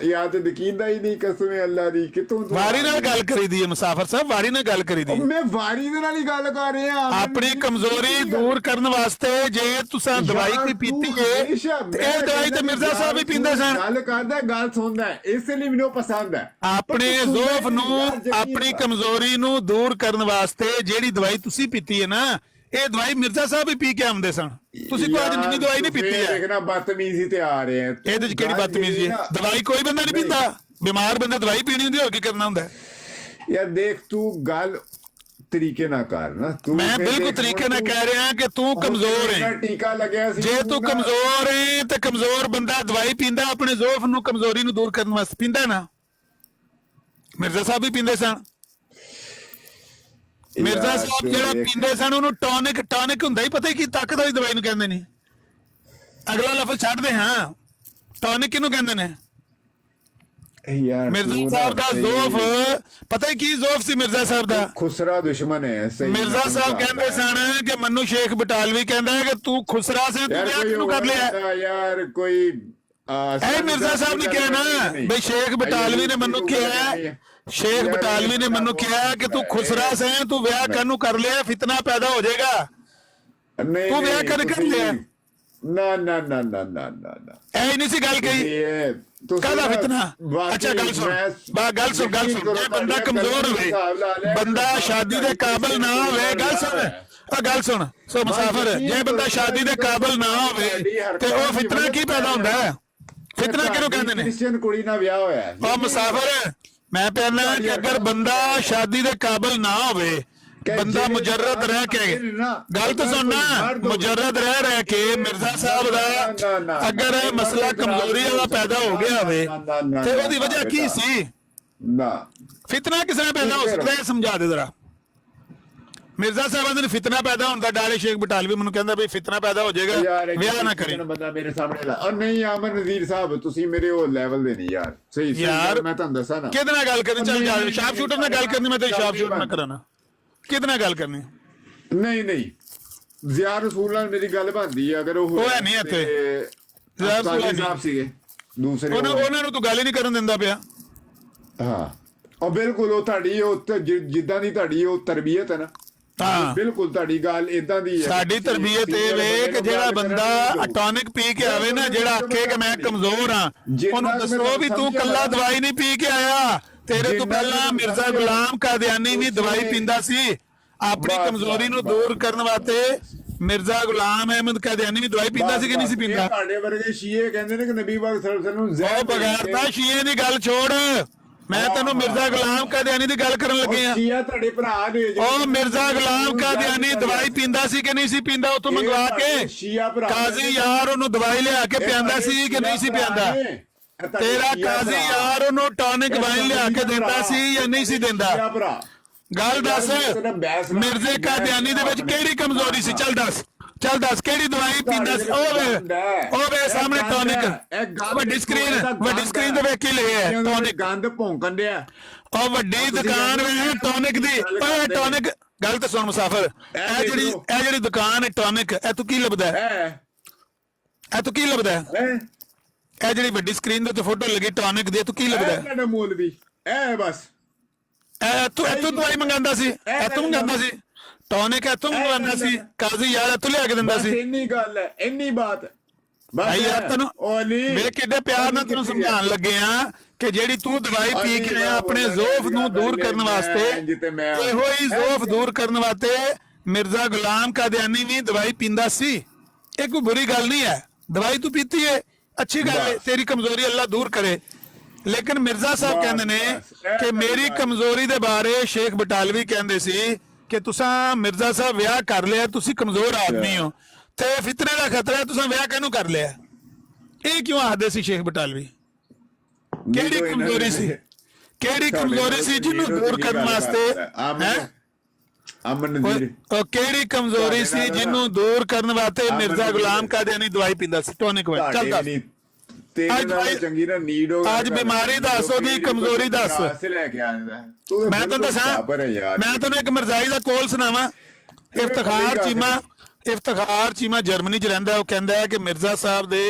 ਯਾਰ ਤੇ ਯਕੀਨ ਹੀ ਨਹੀਂ, ਕਸਮ ਅੱਲਾ ਦੀ, ਕਿਤੋਂ ਵਾਰੀ ਨਾਲ ਗੱਲ ਕਰੀਦੀ ਹੈ ਮੁਸਾਫਰ ਸਾਹਿਬ, ਵਾਰੀ ਨਾਲ ਗੱਲ ਕਰੀਦੀ ਹੈ। ਮੈਂ ਵਾਰੀ ਦੇ ਨਾਲ ਹੀ ਗੱਲ ਕਰ ਰਿਹਾ, ਆਪਣੀ ਕਮਜ਼ੋਰੀ ਦੂਰ ਕਰਨ ਵਾਸਤੇ ਜੇ ਤੁਸੀਂ ਦਵਾਈ ਕੋਈ ਪੀਤੀ ਹੈ, ਇਹ ਦਵਾਈ ਤੇ ਮਿਰਜ਼ਾ ਸਾਹਿਬ ਵੀ ਪੀਂਦੇ ਸਨ। ਗੱਲ ਕਰਦਾ, ਗੱਲ ਸੁਣਦਾ, ਇਸ ਲਈ ਮੈਨੂੰ ਪਸੰਦ ਹੈ। ਆਪਣੇ ਜ਼ੋਫ ਨੂੰ, ਆਪਣੀ ਕਮਜ਼ੋਰੀ ਨੂੰ ਦੂਰ ਕਰਨ ਵਾਸਤੇ ਜਿਹੜੀ ਦਵਾਈ ਤੁਸੀਂ ਪੀਤੀ ਹੈ ਨਾ, ਇਹ ਦਵਾਈ ਮਿਰਜ਼ਾ ਸਾਹਿਬ ਵੀ ਪੀ ਕੇ ਆਉਂਦੇ ਸਨ, ਤੁਸੀਂ ਕੋਈ ਅੱਜ ਨਵੀਂ ਦਵਾਈ ਨਹੀਂ ਪੀਤੀ ਹੈ। ਦੇਖਣਾ ਬਦਤਮੀਜ਼ੀ ਤੇ ਆ ਰਹੇ ਆ, ਇਹਦੇ ਚ ਕਿਹੜੀ ਬਦਤਮੀਜ਼ੀ ਹੈ? ਦਵਾਈ ਕੋਈ ਬੰਦਾ ਨਹੀਂ ਪੀਂਦਾ, ਬਿਮਾਰ ਬੰਦਾ ਦਵਾਈ ਪੀਣੀ ਹੁੰਦੀ, ਹੋਰ ਕੀ ਕਰਨਾ ਹੁੰਦਾ? ਯਾਰ ਦੇਖ ਤੂੰ ਗੱਲ ਤਰੀਕੇ ਨਾਲ ਕਰ ਨਾ, ਤੂੰ ਮੈਂ ਬਿਲਕੁਲ ਤਰੀਕੇ ਨਾਲ ਕਹਿ ਰਿਹਾ ਕਿ ਤੂੰ ਕਮਜ਼ੋਰ ਹੈ। ਟੀਕਾ ਲੱਗਿਆ ਸੀ, ਜੇ ਤੂੰ ਕਮਜ਼ੋਰ ਹੈ ਤੇ ਕਮਜ਼ੋਰ ਬੰਦਾ ਦਵਾਈ ਪੀਂਦਾ ਆਪਣੇ ਜ਼ੋਫ ਨੂੰ, ਕਮਜ਼ੋਰੀ ਨੂੰ ਦੂਰ ਕਰਨ ਵਾਸਤੇ ਪੀਂਦਾ ਨਾ। ਮਿਰਜ਼ਾ ਸਾਹਿਬ ਵੀ ਪੀਂਦੇ ਸਨ, ਮਿਰਜ਼ਾ ਸਾਹਿਬ ਜਿਹੜਾ ਪੀਂਦੇ ਸਨ ਉਹਨੂੰ ਟੌਨਿਕ ਹੁੰਦਾ ਹੀ, ਪਤਾ ਹੀ ਕੀ ਤਾਕਤ ਵਾਲੀ ਦਵਾਈ ਨੂੰ ਕਹਿੰਦੇ ਨੇ। ਅਗਲਾ ਲਫ਼ਜ਼ ਛੱਡਦੇ ਹਾਂ, ਟੌਨਿਕ ਕਿਹਨੂੰ ਕਹਿੰਦੇ ਨੇ? ਮਿਰਜ਼ਾ ਸਾਹਿਬ ਦਾ ਜ਼ੋਫ, ਪਤਾ ਹੀ ਕੀ ਜ਼ੋਫ ਸੀ ਮਿਰਜ਼ਾ ਸਾਹਿਬ ਦਾ? ਖੁਸਰਾ ਦੁਸ਼ਮਣ ਹੈ। ਮਿਰਜ਼ਾ ਸਾਹਿਬ ਕਹਿੰਦੇ ਸਨ ਕਿ ਮੈਨੂੰ ਸ਼ੇਖ ਬਟਾਲਵੀ ਕਹਿੰਦਾ ਹੈ ਕਿ ਤੂੰ ਖੁਸਰਾ ਸੇ ਤੂੰ ਵਿਆਹ ਕਿਉਂ ਕਰ ਲਿਆ? ਯਾਰ ਕੋਈ ਇਹ ਮਿਰਜ਼ਾ ਸਾਹਿਬ ਨੇ ਕਿਹਾ ਨਾ ਬਈ ਸ਼ੇਖ ਬਟਾਲਵੀ ਨੇ ਮੈਨੂੰ ਕਿਹਾ, ਸ਼ੇਖ ਬਟਾਲਵੀ ਨੇ ਮੈਨੂੰ ਕਿਹਾ ਕਿ ਤੂੰ ਖੁਸਰਾ ਸੇ ਤੂੰ ਵਿਆਹ ਕਰਨ ਨੂੰ ਕਰ ਲਿਆ, ਫਿਤਨਾ ਪੈਦਾ ਹੋ ਜਾਏਗਾ, ਤੂੰ ਵਿਆਹ ਕਰ ਲਿਆ। ਨਾ ਨਾ ਨਾ ਨਾ ਨਾ ਨਾ ਨਾ ਇਹ ਨਹੀਂ ਸੀ ਗੱਲ ਕਹੀ ਕਾਹਦਾ ਫਿਤਨਾ ਅੱਛਾ ਗੱਲ ਸੁਣ ਗੱਲ ਸੁਣ ਜੇ ਬੰਦਾ ਕਮਜ਼ੋਰ ਹੋਵੇ ਬੰਦਾ ਸ਼ਾਦੀ ਦੇ ਕਾਬਿਲ ਨਾ ਹੋਵੇ ਗੱਲ ਸੁਣ ਸੋ ਮੁਸਾਫਰ ਜੇ ਬੰਦਾ ਸ਼ਾਦੀ ਦੇ ਕਾਬਿਲ ਨਾ ਹੋਵੇ ਤੇ ਉਹ ਫਿਤਨਾ ਕੀ ਪੈਦਾ ਹੁੰਦਾ ਹੈ ਫਿਤਨਾ ਕਿਹਨੂੰ ਕਹਿੰਦੇ ਨੇ ਕ੍ਰਿਸਚੀਅਨ ਕੁੜੀ ਨਾਲ ਵਿਆਹ ਹੋਇਆ ਹੈ। ਉਹ ਮੁਸਾਫਰ ਮੈਂ ਕਹਿੰਦਾ ਕਿ ਅਗਰ ਬੰਦਾ ਸ਼ਾਦੀ ਦੇ ਕਾਬਿਲ ਨਾ ਹੋਵੇ ਬੰਦਾ ਮੁਜਰਦ ਰਹਿ ਕੇ ਗੱਲ ਤਾਂ ਸੁਣਨਾ ਮੁਜਰਦ ਰਹਿ ਕੇ ਮਿਰਜ਼ਾ ਸਾਹਿਬ ਦਾ ਅਗਰ ਇਹ ਮਸਲਾ ਕਮਜ਼ੋਰੀ ਵਾਲਾ ਪੈਦਾ ਹੋ ਗਿਆ ਹੋਵੇ ਤੇ ਉਹਦੀ ਵਜ੍ਹਾ ਕੀ ਸੀ ਨਾ ਫਿਤਨਾ ਕਿਸ ਨੇ ਪੈਦਾ ਹੋ ਸਕਦਾ ਹੈ ਸਮਝਾ ਦੇ ਜ਼ਰਾ ਮਿਰਜ਼ਾ ਸਾਹਿਬ ਨੇ ਫਿਤਨਾ ਪੈਦਾ ਹੋਣ ਦਾ ਡਰ ਸ਼ੇਖ ਬਟਾਲਵੀ ਮੈਨੂੰ ਕਹਿੰਦਾ ਵੀ ਫਿਤਨਾ ਪੈਦਾ ਹੋ ਜਾਏਗਾ ਵਿਆਹ ਨਾ ਕਰੇ ਬੰਦਾ ਮੇਰੇ ਸਾਹਮਣੇ ਲਾ ਔਰ ਨਹੀਂ ਅਮਨ ਨਜ਼ੀਰ ਸਾਹਿਬ ਤੁਸੀਂ ਮੇਰੇ ਉਹ ਲੈਵਲ ਦੇ ਨਹੀਂ ਯਾਰ ਸਹੀ ਯਾਰ ਮੈਂ ਤੁਹਾਨੂੰ ਦੱਸਾਂ ਨਾ ਕਿਹਦੇ ਨਾਲ ਗੱਲ ਕਰਨੀ ਚੱਲ ਜਾ ਸ਼ਾਰਪ ਸ਼ੂਟਰ ਨਾਲ ਗੱਲ ਕਰਨੀ ਮੈਂ ਤੇ ਸ਼ਾਰਪ ਸ਼ੂਟਰ ਨਾਲ ਕਰਾਣਾ ਕਿਹਦੇ ਨਾਲ ਗੱਲ ਕਰਨੀ ਨਹੀਂ ਜ਼ਿਆ ਰਸੂਲ ਨਾਲ ਮੇਰੀ ਗੱਲ ਬਣਦੀ ਹੈ ਅਗਰ ਉਹ ਹੈ ਨਹੀਂ ਇੱਥੇ ਜ਼ਿਆ ਰਸੂਲ ਸਾਹਿਬ ਸੀਗੇ ਦੂਸਰੇ ਉਹਨਾਂ ਨੂੰ ਤੂੰ ਗੱਲ ਹੀ ਨਹੀਂ ਕਰਨ ਦਿੰਦਾ ਪਿਆ ਹਾਂ ਉਹ ਬਿਲਕੁਲ ਉਹ ਤੁਹਾਡੀ ਉਹ ਜਿੱਦਾਂ ਦੀ ਤੁਹਾਡੀ ਉਹ ਤਰਬੀਅਤ ਹੈ ਨਾ ਹਾਂ ਬਿਲਕੁਲ ਤੁਹਾਡੀ ਗੱਲ ਇਦਾਂ ਦੀ ਹੈ ਸਾਡੀ ਤਰਬੀਅਤ ਇਹ ਵੇ ਕਿ ਜਿਹੜਾ ਬੰਦਾ ਅਟੋਨਿਕ ਪੀ ਕੇ ਆਵੇ ਨਾ ਜਿਹੜਾ ਆਖੇ ਕਿ ਮੈਂ ਕਮਜ਼ੋਰ ਆ ਉਹਨੂੰ ਦੱਸੋ ਵੀ ਤੂੰ ਕੱਲਾ ਦਵਾਈ ਨਹੀਂ ਪੀ ਕੇ ਆਇਆ ਤੇਰੇ ਤੋਂ ਪਹਿਲਾਂ ਮਿਰਜ਼ਾ ਗੁਲਾਮ ਕਾਦੀਆਨੀ ਵੀ ਦਵਾਈ ਪੀਂਦਾ ਸੀ ਆਪਣੀ ਕਮਜ਼ੋਰੀ ਨੂੰ ਦੂਰ ਕਰਨ ਵਾਸਤੇ ਮਿਰਜ਼ਾ ਗੁਲਾਮ ਅਹਿਮਦ ਕਾਦੀਆਨੀ ਵੀ ਦਵਾਈ ਪੀਂਦਾ ਸੀ ਕਿ ਨਹੀਂ ਸੀ ਪੀਂਦਾ ਤੁਹਾਡੇ ਵਰਗੇ ਸ਼ੀਏ ਕਹਿੰਦੇ ਨੇ ਕਿ ਨਬੀ ਪਾਕ ਸੱਲੱਲਾਹੁ ਅਲੈਹਿ ਵਸੱਲਮ ਨੂੰ ਜ਼ਹਿਰ ਬਗੈਰਤਾ ਸ਼ੀਏ ਦੀ ਗੱਲ ਛੋੜ ਮੈਂ ਤੈਨੂੰ ਮਿਰਜ਼ਾ ਗੁਲਾਮ ਕਾਦੀਆਨੀ ਦੀ ਗੱਲ ਕਰਨ ਲੱਗੇ ਆ ਸ਼ੀਆ ਤੁਹਾਡੇ ਭਰਾ ਨੇ ਉਹ ਮਿਰਜ਼ਾ ਗੁਲਾਮ ਕਾਦੀਆਨੀ ਦਵਾਈ ਪੀਂਦਾ ਸੀ ਕਿ ਨਹੀਂ ਸੀ ਪੀਂਦਾ ਉਤੋਂ ਮੰਗਵਾ ਕੇ ਕਾਜ਼ੀ ਯਾਰ ਉਹਨੂੰ ਦਵਾਈ ਲਿਆ ਕੇ ਪਿਆਂਦਾ ਸੀ ਕਿ ਨਹੀਂ ਸੀ ਪਿਆਂਦਾ ਤੇਰਾ ਕਾਜ਼ੀ ਯਾਰ ਉਹਨੂੰ ਟੌਨਿਕ ਵਾਈਨ ਲਿਆ ਕੇ ਦਿੰਦਾ ਸੀ ਜਾਂ ਨਹੀਂ ਸੀ ਦਿੰਦਾ ਗੱਲ ਦੱਸ ਮਿਰਜ਼ੇ ਕਾਦੀਆਨੀ ਦੇ ਵਿੱਚ ਕਿਹੜੀ ਕਮਜ਼ੋਰੀ ਸੀ ਚੱਲ ਦੱਸ ਕਿਹੜੀ ਦਵਾਈ ਪੀਂਦਾ ਸੀ ਉਹ ਵੇ ਸਾਹਮਣੇ ਟੌਨਿਕ ਵੱਡੀ ਸਕਰੀਨ ਤੇ ਵੇਖ ਕੇ ਲਿਆ ਟੌਨਿਕ ਗੰਦ ਭੌਂਕਣ ਡਿਆ ਉਹ ਵੱਡੀ ਦੁਕਾਨ ਵੇ ਟੌਨਿਕ ਦੀ ਓਏ ਟੌਨਿਕ ਗੱਲ ਤਾਂ ਸੁਣ ਮੁਸਾਫਰ ਇਹ ਜਿਹੜੀ ਦੁਕਾਨ ਹੈ ਟੌਨਿਕ ਇਹ ਤੂੰ ਕੀ ਲੱਭਦਾ ਇਹ ਜਿਹੜੀ ਵੱਡੀ ਸਕਰੀਨ ਦੇ ਉੱਤੇ ਫੋਟੋ ਲੱਗੀ ਟੌਨਿਕ ਦੀ ਤੂੰ ਕੀ ਲੱਭਦਾ ਤੁਹਾਡਾ ਮੌਲਵੀ ਇਹ ਬਸ ਤੂੰ ਦਵਾਈ ਮੰਗਾਉਂਦਾ ਸੀ ਟੌਨਿਕ ਇੱਥੋਂ ਮੰਗਵਾਉਂਦਾ ਸੀ ਕਾਜ਼ੀ ਯਾਰ ਇੱਥੋਂ ਲਿਆ ਕੇ ਦਿੰਦਾ ਸੀ ਇੰਨੀ ਗੱਲ ਹੈ ਇੰਨੀ ਬਾਤ ਬਸ ਯਾਰ ਤੈਨੂੰ ਮੇਰੇ ਕਿੱਡੇ ਪਿਆਰ ਨਾਲ ਤੈਨੂੰ ਸਮਝਾਉਣ ਲੱਗੇ ਆ ਕਿ ਜਿਹੜੀ ਤੂੰ ਦਵਾਈ ਪੀ ਕੇ ਆਇਆ ਆਪਣੇ ਜ਼ੋਫ ਨੂੰ ਦੂਰ ਕਰਨ ਵਾਸਤੇ ਇਹੋ ਹੀ ਜ਼ੋਫ ਦੂਰ ਕਰਨ ਵਾਸਤੇ ਮਿਰਜ਼ਾ ਗੁਲਾਮ ਕਾਦੀਆਨੀ ਵੀ ਦਵਾਈ ਪੀਂਦਾ ਸੀ ਇਹ ਕੋਈ ਬੁਰੀ ਗੱਲ ਨਹੀਂ ਹੈ ਦਵਾਈ ਤੂੰ ਪੀਤੀ ਹੈ अच्छी गल है तेरी कमजोरी अल्लाह दूर करे लेकिन मिर्जा साहब कहते ने कि मेरी कमजोरी दे बारे शेख बटालवी कहते सी कि तुसा मिर्जा साहब विआह कर लिया तुसी कमजोर आदमी हो ते फितने का खतरा है तुसा विआह कहनू कर लिया ये क्यों आखदे सी शेख बटालवी केड़ी कमजोरी सी जिन्नू दूर करने वास्ते है केड़ी कमजोरी सी जिन्नू दूर करने वास्ते मिर्जा गुलाम कादियानी दवाई पींदा सी टॉनिक वाली चल दस ਚੰਗੀ ਨਾ ਨੀਡ ਹੋ आज बीमारी दस ओदी कमजोरी दस मैं तो दसा मैं तेन एक मिर्जाई दा कोल सुनावा इफ्तिखार चीमा जर्मनी च रहिंदा है कहंदा है कि मिर्जा साहब दे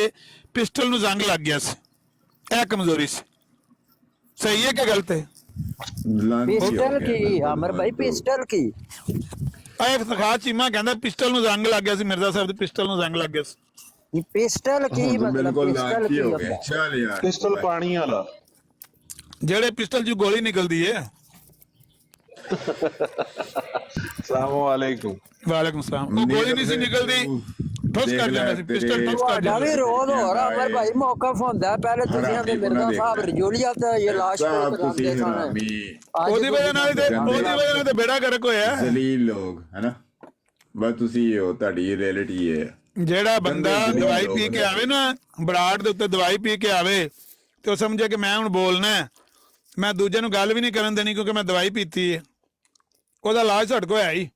पिस्टल नूं जंग लग गया सी ਇਹ कमजोरी सी सही है कि गलत है पिस्टल की अमर भाई पिस्टल की इफ्तिखार चीमा कहंदा पिस्टल नूं जंग लग गया सी मिर्जा साहब दे पिस्टल नूं जंग लग गया सी पिस्टल की मतलब पिस्टल की होता है चल यार पिस्टल पानी वाला जेड़े पिस्टल च गोली निकलदी है अस्सलाम वालेकुम वालेकुम सलाम वो गोली नहीं सी निकलदी ठोस कर लेना सी पिस्टल ठोस कर जावे रोज हो रहा अमर भाई मौका होंदा पहले तुसियां दे मिर्जा साहब रजौलिया ते ये लाश को करांदे सन ओदी वजह नाल ते बेड़ा गर्क होया जलील लोग है ना बस तुसी हो ताड़ी रियलिटी है ਜਿਹੜਾ ਬੰਦਾ ਦਵਾਈ ਪੀ ਕੇ ਆਵੇ ਨਾ ਬਰਾੜ ਦੇ ਉੱਤੇ ਦਵਾਈ ਪੀ ਕੇ ਆਵੇ ਤੇ ਉਹ ਸਮਝੇ ਕਿ ਮੈਂ ਹੁਣ ਬੋਲਣਾ ਮੈਂ ਦੂਜੇ ਨੂੰ ਗੱਲ ਵੀ ਨਹੀਂ ਕਰਨ ਦੇਣੀ ਕਿਉਂਕਿ ਮੈਂ ਦਵਾਈ ਪੀਤੀ ਹੈ ਉਹਦਾ ਇਲਾਜ ਸਾਡੇ ਕੋਲ ਹੈ ਹੀ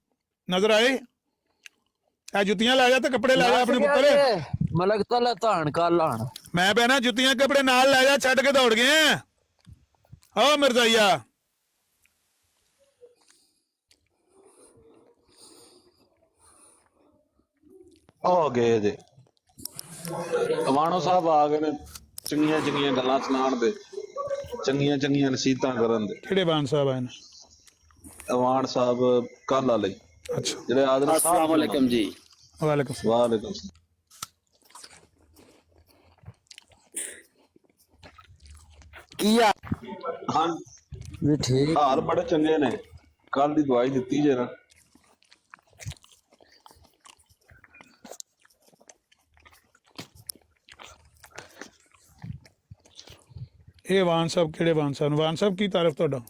ਨਜ਼ਰ ਆਏ ਆ ਜੁੱਤੀਆਂ ਲੈ ਜਾ ਤੇ ਕੱਪੜੇ ਲੈ ਜਾ ਆਪਣੇ ਪੁੱਤਰ ਮਲਕ ਤਲਾ ਧਾਨ ਕਰ ਲਾਣ ਮੈਂ ਬਹਿਣਾ ਜੁੱਤੀਆਂ ਕੱਪੜੇ ਨਾਲ ਲੈ ਜਾ ਛੱਡ ਕੇ ਦੌੜ ਗਏ ਓ ਮਿਰਜ਼ਾਈਆ ਹੋ ਗਏ ਜੇ ਅਵਾਨੋ ਸਾਹਿਬ ਆ ਗਏ ਨੇ ਚੰਗੀਆਂ ਚੰਗੀਆਂ ਗੱਲਾਂ ਸੁਣਾਉਣ ਦੇ ਚੰਗੀਆਂ ਚੰਗੀਆਂ ਨਸੀਹਤਾਂ ਕਰਨ ਦੇ ਕਿਹੜੇ ਬਾਨ ਸਾਹਿਬ ਆਏ ਨੇ ਅਵਾਨ ਸਾਹਿਬ ਕੱਲ ਵਾਲੇ ਅੱਛਾ ਜਿਹੜੇ ਆਦਮ अस्सलाम वालेकुम जी ਵਾਲੇਕੁਮ ਵਾਲੇਕੁਮ ਕੀ ਆ ਹਾਂ ਵੀ ਠੀਕ ਹਾਲ ਬੜੇ ਚੰਗੇ ਨੇ। ਕੱਲ ਦੀ ਦਵਾਈ ਦਿੱਤੀ ਜੇ ਨਾ। ਇਹ ਵਾਨ ਸਾਹਿਬ ਕਿਹੜੇ ਵਾਨ ਸਾਹਿਬ ਨੂੰ? ਵਾਨ ਸਾਹਿਬ ਕੀ ਤਾਰਫ ਤੁਹਾਡਾ?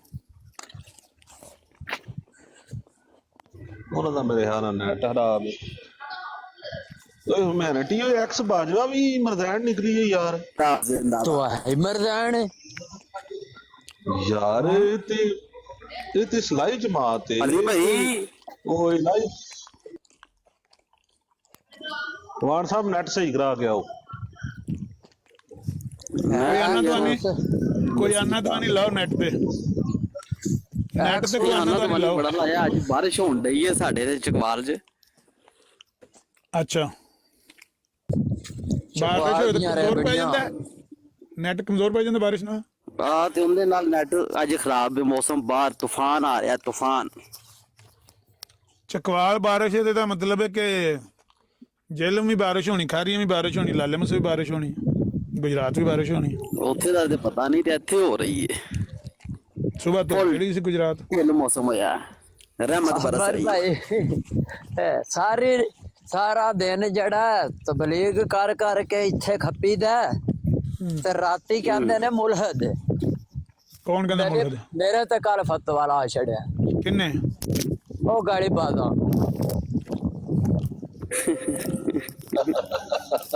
ਉਹਨਾਂ ਦਾ ਮੇਰੇ ਖਿਆਲ ਨਾਲ ਨੈਟ ਖਰਾਬ ਹੈ। ਹਿਊਮੈਨਿਟੀ ਉਹ ਐਕਸ ਬਾਜਵਾ ਵੀ ਮਰਦੈਣ ਨਿਕਲੀ ਹੈ ਯਾਰ। तो है मरदान ਯਾਰ ਇਹ ਤੇ ਸਲਾਈ ਜਮਾਤ ਹੈ अली भाई ਉਹ ਇਲਾਈ। ਵਾਨ ਸਾਹਿਬ ਨੈਟ ਸਹੀ ਕਰਾ ਕੇ ਆਓ। ਕੋਈ ਆਨਾ ਦਵਾਨੀ ਲਾਓ ਨੈਟ ਤੇ। ਨੈਟ ਤੇ ਕੋਈ ਆਨਾ ਦਵਾਨੀ ਲਾਓ। बड़ा लाया आज बारिश होन डई है साडे ते चकवाल च। ਅੱਛਾ ਬਾਰਿਸ਼ ਹੋਏ ਤਾਂ ਕਮਜ਼ੋਰ ਪੈ ਜਾਂਦਾ ਨੈਟ, ਕਮਜ਼ੋਰ ਪੈ ਜਾਂਦਾ ਬਾਰਿਸ਼ ਨਾਲ। ਆ ਤੇ ਉਹਦੇ ਨਾਲ ਨੈਟ ਅੱਜ ਖਰਾਬ ਹੈ ਮੌਸਮ, ਬਾਹਰ ਤੂਫਾਨ ਆ ਰਿਹਾ, ਤੂਫਾਨ। ਚਕਵਾਲ ਬਾਰਿਸ਼ ਇਹਦੇ ਦਾ ਮਤਲਬ ਹੈ ਕਿ ਜੇਲਮ ਵੀ ਬਾਰਿਸ਼ ਹੋਣੀ, ਖਾਰੀਆਂ ਵੀ ਬਾਰਿਸ਼ ਹੋਣੀ, ਲਾਲੇਮਸ ਵੀ ਬਾਰਿਸ਼ ਹੋਣੀ, ਗੁਜਰਾਤ ਵੀ ਬਾਰਿਸ਼ ਹੋਣੀ। ਉੱਥੇ ਦਾ ਤੇ ਪਤਾ ਨਹੀਂ ਤੇ ਇੱਥੇ ਹੋ ਰਹੀ ਹੈ। ਸੁਬਹ ਤੋਂ ਕਿਹੜੀ ਸੀ ਗੁਜਰਾਤ? ਕਿੰਨਾ ਮੌਸਮ ਹੋਇਆ, ਰਹਿਮਤ ਬਰਸ ਰਹੀ ਹੈ। ਸਾਰਾ ਦਿਨ ਜਿਹੜਾ ਤਬਲੀਗ ਕਰ ਕਰਕੇ ਇੱਥੇ ਖੱਪੀਦਾ ਤੇ ਰਾਤੀ ਕਹਿੰਦੇ ਨੇ ਮੁਲਹਦ। ਕੌਣ ਕਹਿੰਦਾ ਮੁਲਹਦ? ਮੇਰੇ ਤੇ ਕੱਲ ਫਤਵਾ ਲਾ ਛੜਿਆ। ਕਿੰਨੇ? ਉਹ ਗਾਲੀ ਬਾਜ਼ਾਂ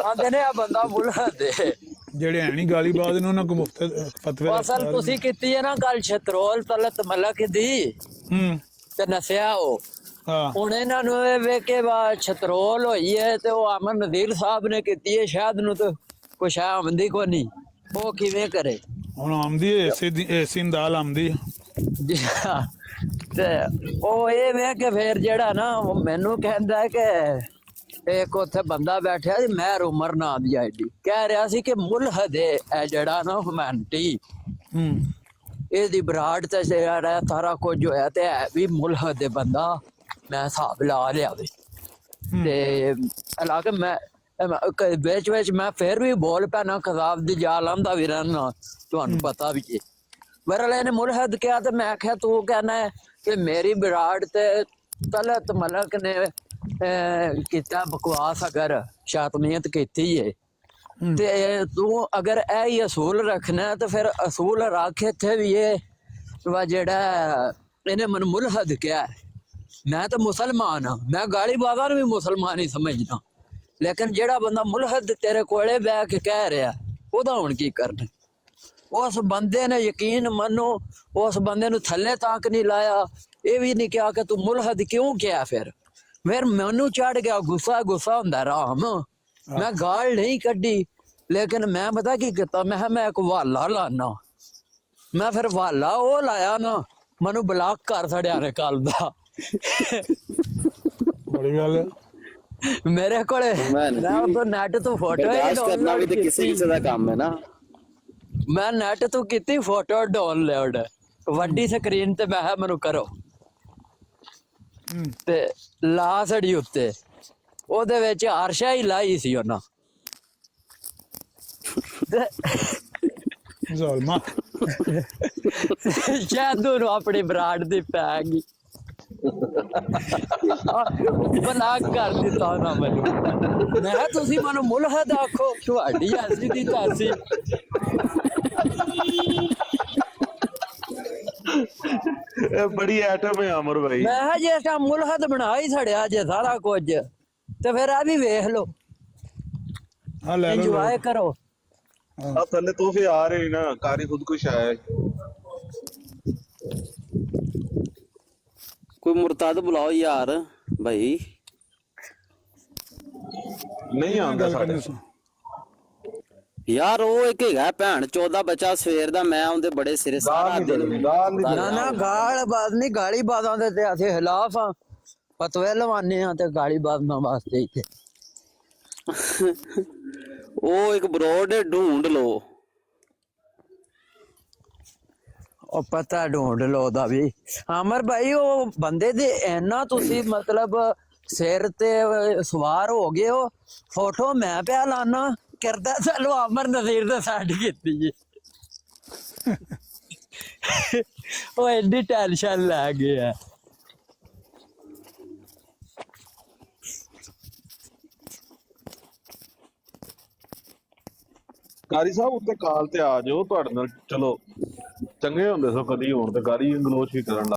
ਆਂਦੇ ਨੇ ਆ ਬੰਦਾ ਮੁਲਹਦ ਹੈ। ਜਿਹੜੇ ਹੈ ਨਹੀਂ ਗਾਲੀ ਬਾਜ਼ ਨੇ ਉਹਨਾਂ ਕੋ ਮੁਫਤ ਫਤਵੇ। ਅਸਲ ਤੁਸੀਂ ਕੀਤੀ ਹੈ ਨਾ ਗੱਲ ਛਤਰੋਲ ਤਲਤ ਮਲਕ ਦੀ ਤੇ ਨਸਿਆ ਉਹ। ਹੁਣ ਇਹਨਾਂ ਨੂੰ ਇਹ ਵੇਖ ਕੇ ਛਤਰੋਲ ਹੋਈ ਹੈ ਤੇ ਉਹ ਅਮਨ ਨਜ਼ੀਰ ਸਾਹਿਬ ਨੇ ਕੀਤੀ ਹੈ, ਸ਼ਾਇਦ ਨੂੰ ਤਾਂ ਕੁਛ ਆਮਦੀ ਕੋ ਨਹੀਂ, ਉਹ ਕਿਵੇਂ ਕਰੇ ਹੁਣ? ਆਮਦੀ ਏਸੀ ਦਾਲ ਆਮਦੀ ਤੇ ਉਹ ਇਹ ਵੇਖ ਕੇ ਫੇਰ ਜਿਹੜਾ ਨਾ ਉਹ ਮੈਨੂੰ ਕਹਿੰਦਾ ਕਿ ਇੱਕ ਉੱਥੇ ਬੰਦਾ ਬੈਠਿਆ ਸੀ ਮਹਿਰ ਉਮਰ ਨਾਂ ਦੀ ਆਈਡੀ, ਕਹਿ ਰਿਹਾ ਸੀ ਕਿ ਮੁਲਹਦ ਹੈ ਜਿਹੜਾ ਨਾ ਹਿਊਮੈਨਿਟੀ, ਇਹਦੀ ਬਰਾੜ ਤੇ ਜਿਹੜਾ ਸਾਰਾ ਕੁਝ ਹੋਇਆ ਤੇ ਹੈ ਵੀ ਮੁਲਹਦ ਬੰਦਾ। ਮੈਂ ਹਿਸਾਬ ਲਾ ਲਿਆ ਵੇ ਤੇ ਹਾਲਾਂਕਿ ਮੈਂ ਵਿੱਚ ਮੈਂ ਫਿਰ ਵੀ ਬੋਲ ਪੈਣਾ, ਖਜ਼ਾਬ ਦੀ ਜਾਲ ਆਂਦਾ ਵੀ ਰਹਿਣਾ, ਤੁਹਾਨੂੰ ਪਤਾ ਵੀ ਹੈ। ਬਹਰਹਾਲ ਇਹਨੇ ਮੁਲਹਦ ਕਿਹਾ ਤੇ ਮੈਂ ਆਖਿਆ ਤੂੰ ਕਹਿਣਾ ਹੈ ਕਿ ਮੇਰੀ ਬਰਾੜ ਤੇ ਤਲਤ ਮਲਕ ਨੇ ਕੀਤਾ ਬਕਵਾਸ, ਅਗਰ ਸ਼ਾਤਮੀਅਤ ਕੀਤੀ ਹੈ ਤੇ ਤੂੰ ਅਗਰ ਇਹ ਹੀ ਅਸੂਲ ਰੱਖਣਾ ਤੇ ਫਿਰ ਅਸੂਲ ਰੱਖ ਇੱਥੇ ਵੀ ਇਹ ਜਿਹੜਾ ਇਹਨੇ ਮੈਨੂੰ ਮੁਲਹਦ ਕਿਹਾ। ਮੈਂ ਤਾਂ ਮੁਸਲਮਾਨ ਹਾਂ, ਮੈਂ ਗਾਲੀ ਬਾਜ਼ਾਂ ਨੂੰ ਵੀ ਮੁਸਲਮਾਨ ਹੀ ਸਮਝਦਾ, ਲੇਕਿਨ ਜਿਹੜਾ ਬੰਦਾ ਮੁਲਹਦ ਤੇਰੇ ਕੋਲੇ ਬਹਿ ਕੇ ਕਹਿ ਰਿਹਾ ਉਹਦਾ ਹੁਣ ਕੀ ਕਰਨਾ? ਉਸ ਬੰਦੇ ਨੇ ਯਕੀਨ ਮੰਨੋ ਉਸ ਬੰਦੇ ਨੂੰ ਥੱਲੇ ਤੱਕ ਨਹੀਂ ਲਾਇਆ, ਇਹ ਵੀ ਨਹੀਂ ਕਿਹਾ ਕਿ ਤੂੰ ਮੁਲਹਦ ਕਿਉਂ ਕਿਹਾ। ਫਿਰ ਮੈਨੂੰ ਚੜ ਗਿਆ ਗੁੱਸਾ ਹੁੰਦਾ ਰਾਮ। ਮੈਂ ਗਾਲ ਨਹੀਂ ਕੱਢੀ, ਲੇਕਿਨ ਮੈਂ ਪਤਾ ਕੀ ਕੀਤਾ, ਮੈਂ ਇੱਕ ਵਾਲਾ ਲਾਣਾ। ਮੈਂ ਫਿਰ ਵਾਲਾ ਉਹ ਲਾਇਆ ਨਾ, ਮੈਨੂੰ ਬਲਾਕ ਕਰ ਛੜਿਆ ਨੇ ਕੱਲ ਦਾ। ਬੜੀ ਗੱਲ ਮੇਰੇ ਕੋਲੇ ਨੈਟ ਤੋਂ ਫੋਟੋ ਕਰਨਾ ਵੀ ਤੇ ਕਿਸੇ ਦਾ ਕੰਮ ਹੈ ਨਾ। ਮੈਂ ਨੈਟ ਤੋਂ ਕੀਤੀ ਫੋਟੋ ਡਾਊਨਲੋਡ ਵੱਡੀ ਸਕਰੀਨ ਤੇ, ਮੈਂ ਮੈਨੂੰ ਕਰੋ ਤੇ ਲਾ ਛੜੀ ਉੱਤੇ, ਉਹਦੇ ਵਿੱਚ ਅਰਸ਼ਾ ਹੀ ਲਾਈ ਸੀ ਉਹਨਾਂ। ਜ਼ਾਲਮਾ ਜਾਦੂ ਨੂੰ ਆਪਣੀ ਬਰਾੜ ਦੀ ਪੈ ਗਈ, ਬਲਾਕ ਕਰ ਦਿੱਤਾ ਉਹਨਾਂ ਮੈਨੂੰ। ਮੈਂ ਕਿਹਾ ਤੁਸੀਂ ਮੈਨੂੰ ਮੁਲਹਦ ਆਖੋ, ਤੁਹਾਡੀ ਐਸੀ ਦੀ ਤੈਸੀ। ਬੜੀ ਐਟਮ ਹੈ ਅਮਰ ਭਾਈ। ਮੈਂ ਕਿਹਾ ਜੇ ਤਾਂ ਮੁਲਹਦ ਬਣਾ ਹੀ ਛੜਿਆ ਜੇ ਸਾਰਾ ਕੁਝ ਤੇ ਫਿਰ ਆ ਵੀ ਵੇਖ ਲਓ, ਇੰਜੋਏ ਕਰੋ। ਆ ਥੱਲੇ ਤੋਹਫੇ ਆ ਰਹੇ ਨਾ, ਕਾਰੀ ਖੁਦਕੁਸ਼ ਆਇਆ। ਕੋਈ ਮੁਰਤਦ ਬੁਲਾਓ ਯਾਰ ਭਾਈ। ਨਹੀਂ ਆਉਂਦਾ ਸਾਡੇ ਯਾਰ ਉਹ ਇੱਕ ਹੈਗਾ ਭੈਣ 14 ਬੱਚਾ ਸਵੇਰ ਦਾ, ਮੈਂ ਉਹਦੇ ਬੜੇ ਸਿਰੇ ਸਾਰਾ ਦਿਨ ਨਾ ਗਾਲ ਬਾਤ ਨਹੀਂ, ਗਾਲੀ ਬਾਤਾਂ ਦੇ ਤੇ ਅਸੀਂ ਖਿਲਾਫ ਆ, ਫਤਵੇ ਲਵਾਨੇ ਆ ਤੇ ਗਾਲੀ ਬਾਤਾਂ ਵਾਸਤੇ ਇੱਥੇ। ਉਹ ਇੱਕ ਬਰੋਡ ਢੂੰਡ ਲੋ, ਉਹ ਪਤਾ ਢੂੰਡ ਲੋ ਦਾ ਵੀ। ਅਮਰ ਭਾਈ ਉਹ ਬੰਦੇ ਦੇ ਇੰਨਾ ਤੁਸੀਂ ਮਤਲਬ ਸਿਰ ਤੇ ਸਵਾਰ ਹੋ ਗਏ ਹੋ, ਫੋਟੋ ਮੈਂ ਪਿਆ ਲਾਣਾ ਕਰਦਾ। ਚਲੋ ਅਮਰ ਨਜ਼ੀਰ ਦਾ ਸਾਡੀ ਕੀਤੀ ਜੀ। ਉਹ ਐਡੀ ਟੈਨਸ਼ਨ ਲੈ ਗਿਆ। ਕਾਰੀ ਸਾਹਿਬ ਉੱਤੇ ਕਾਲ ਤੇ ਆ ਜਾਓ, ਤੁਹਾਡੇ ਨਾਲ ਚਲੋ ਚੰਗੇ ਹੁੰਦੇ ਸੋ ਕਦੀ ਹੋਣ ਤੇ ਗਾਲੀ ਗਲੋਚ ਵੀ ਕਰਨ ਲੱਗ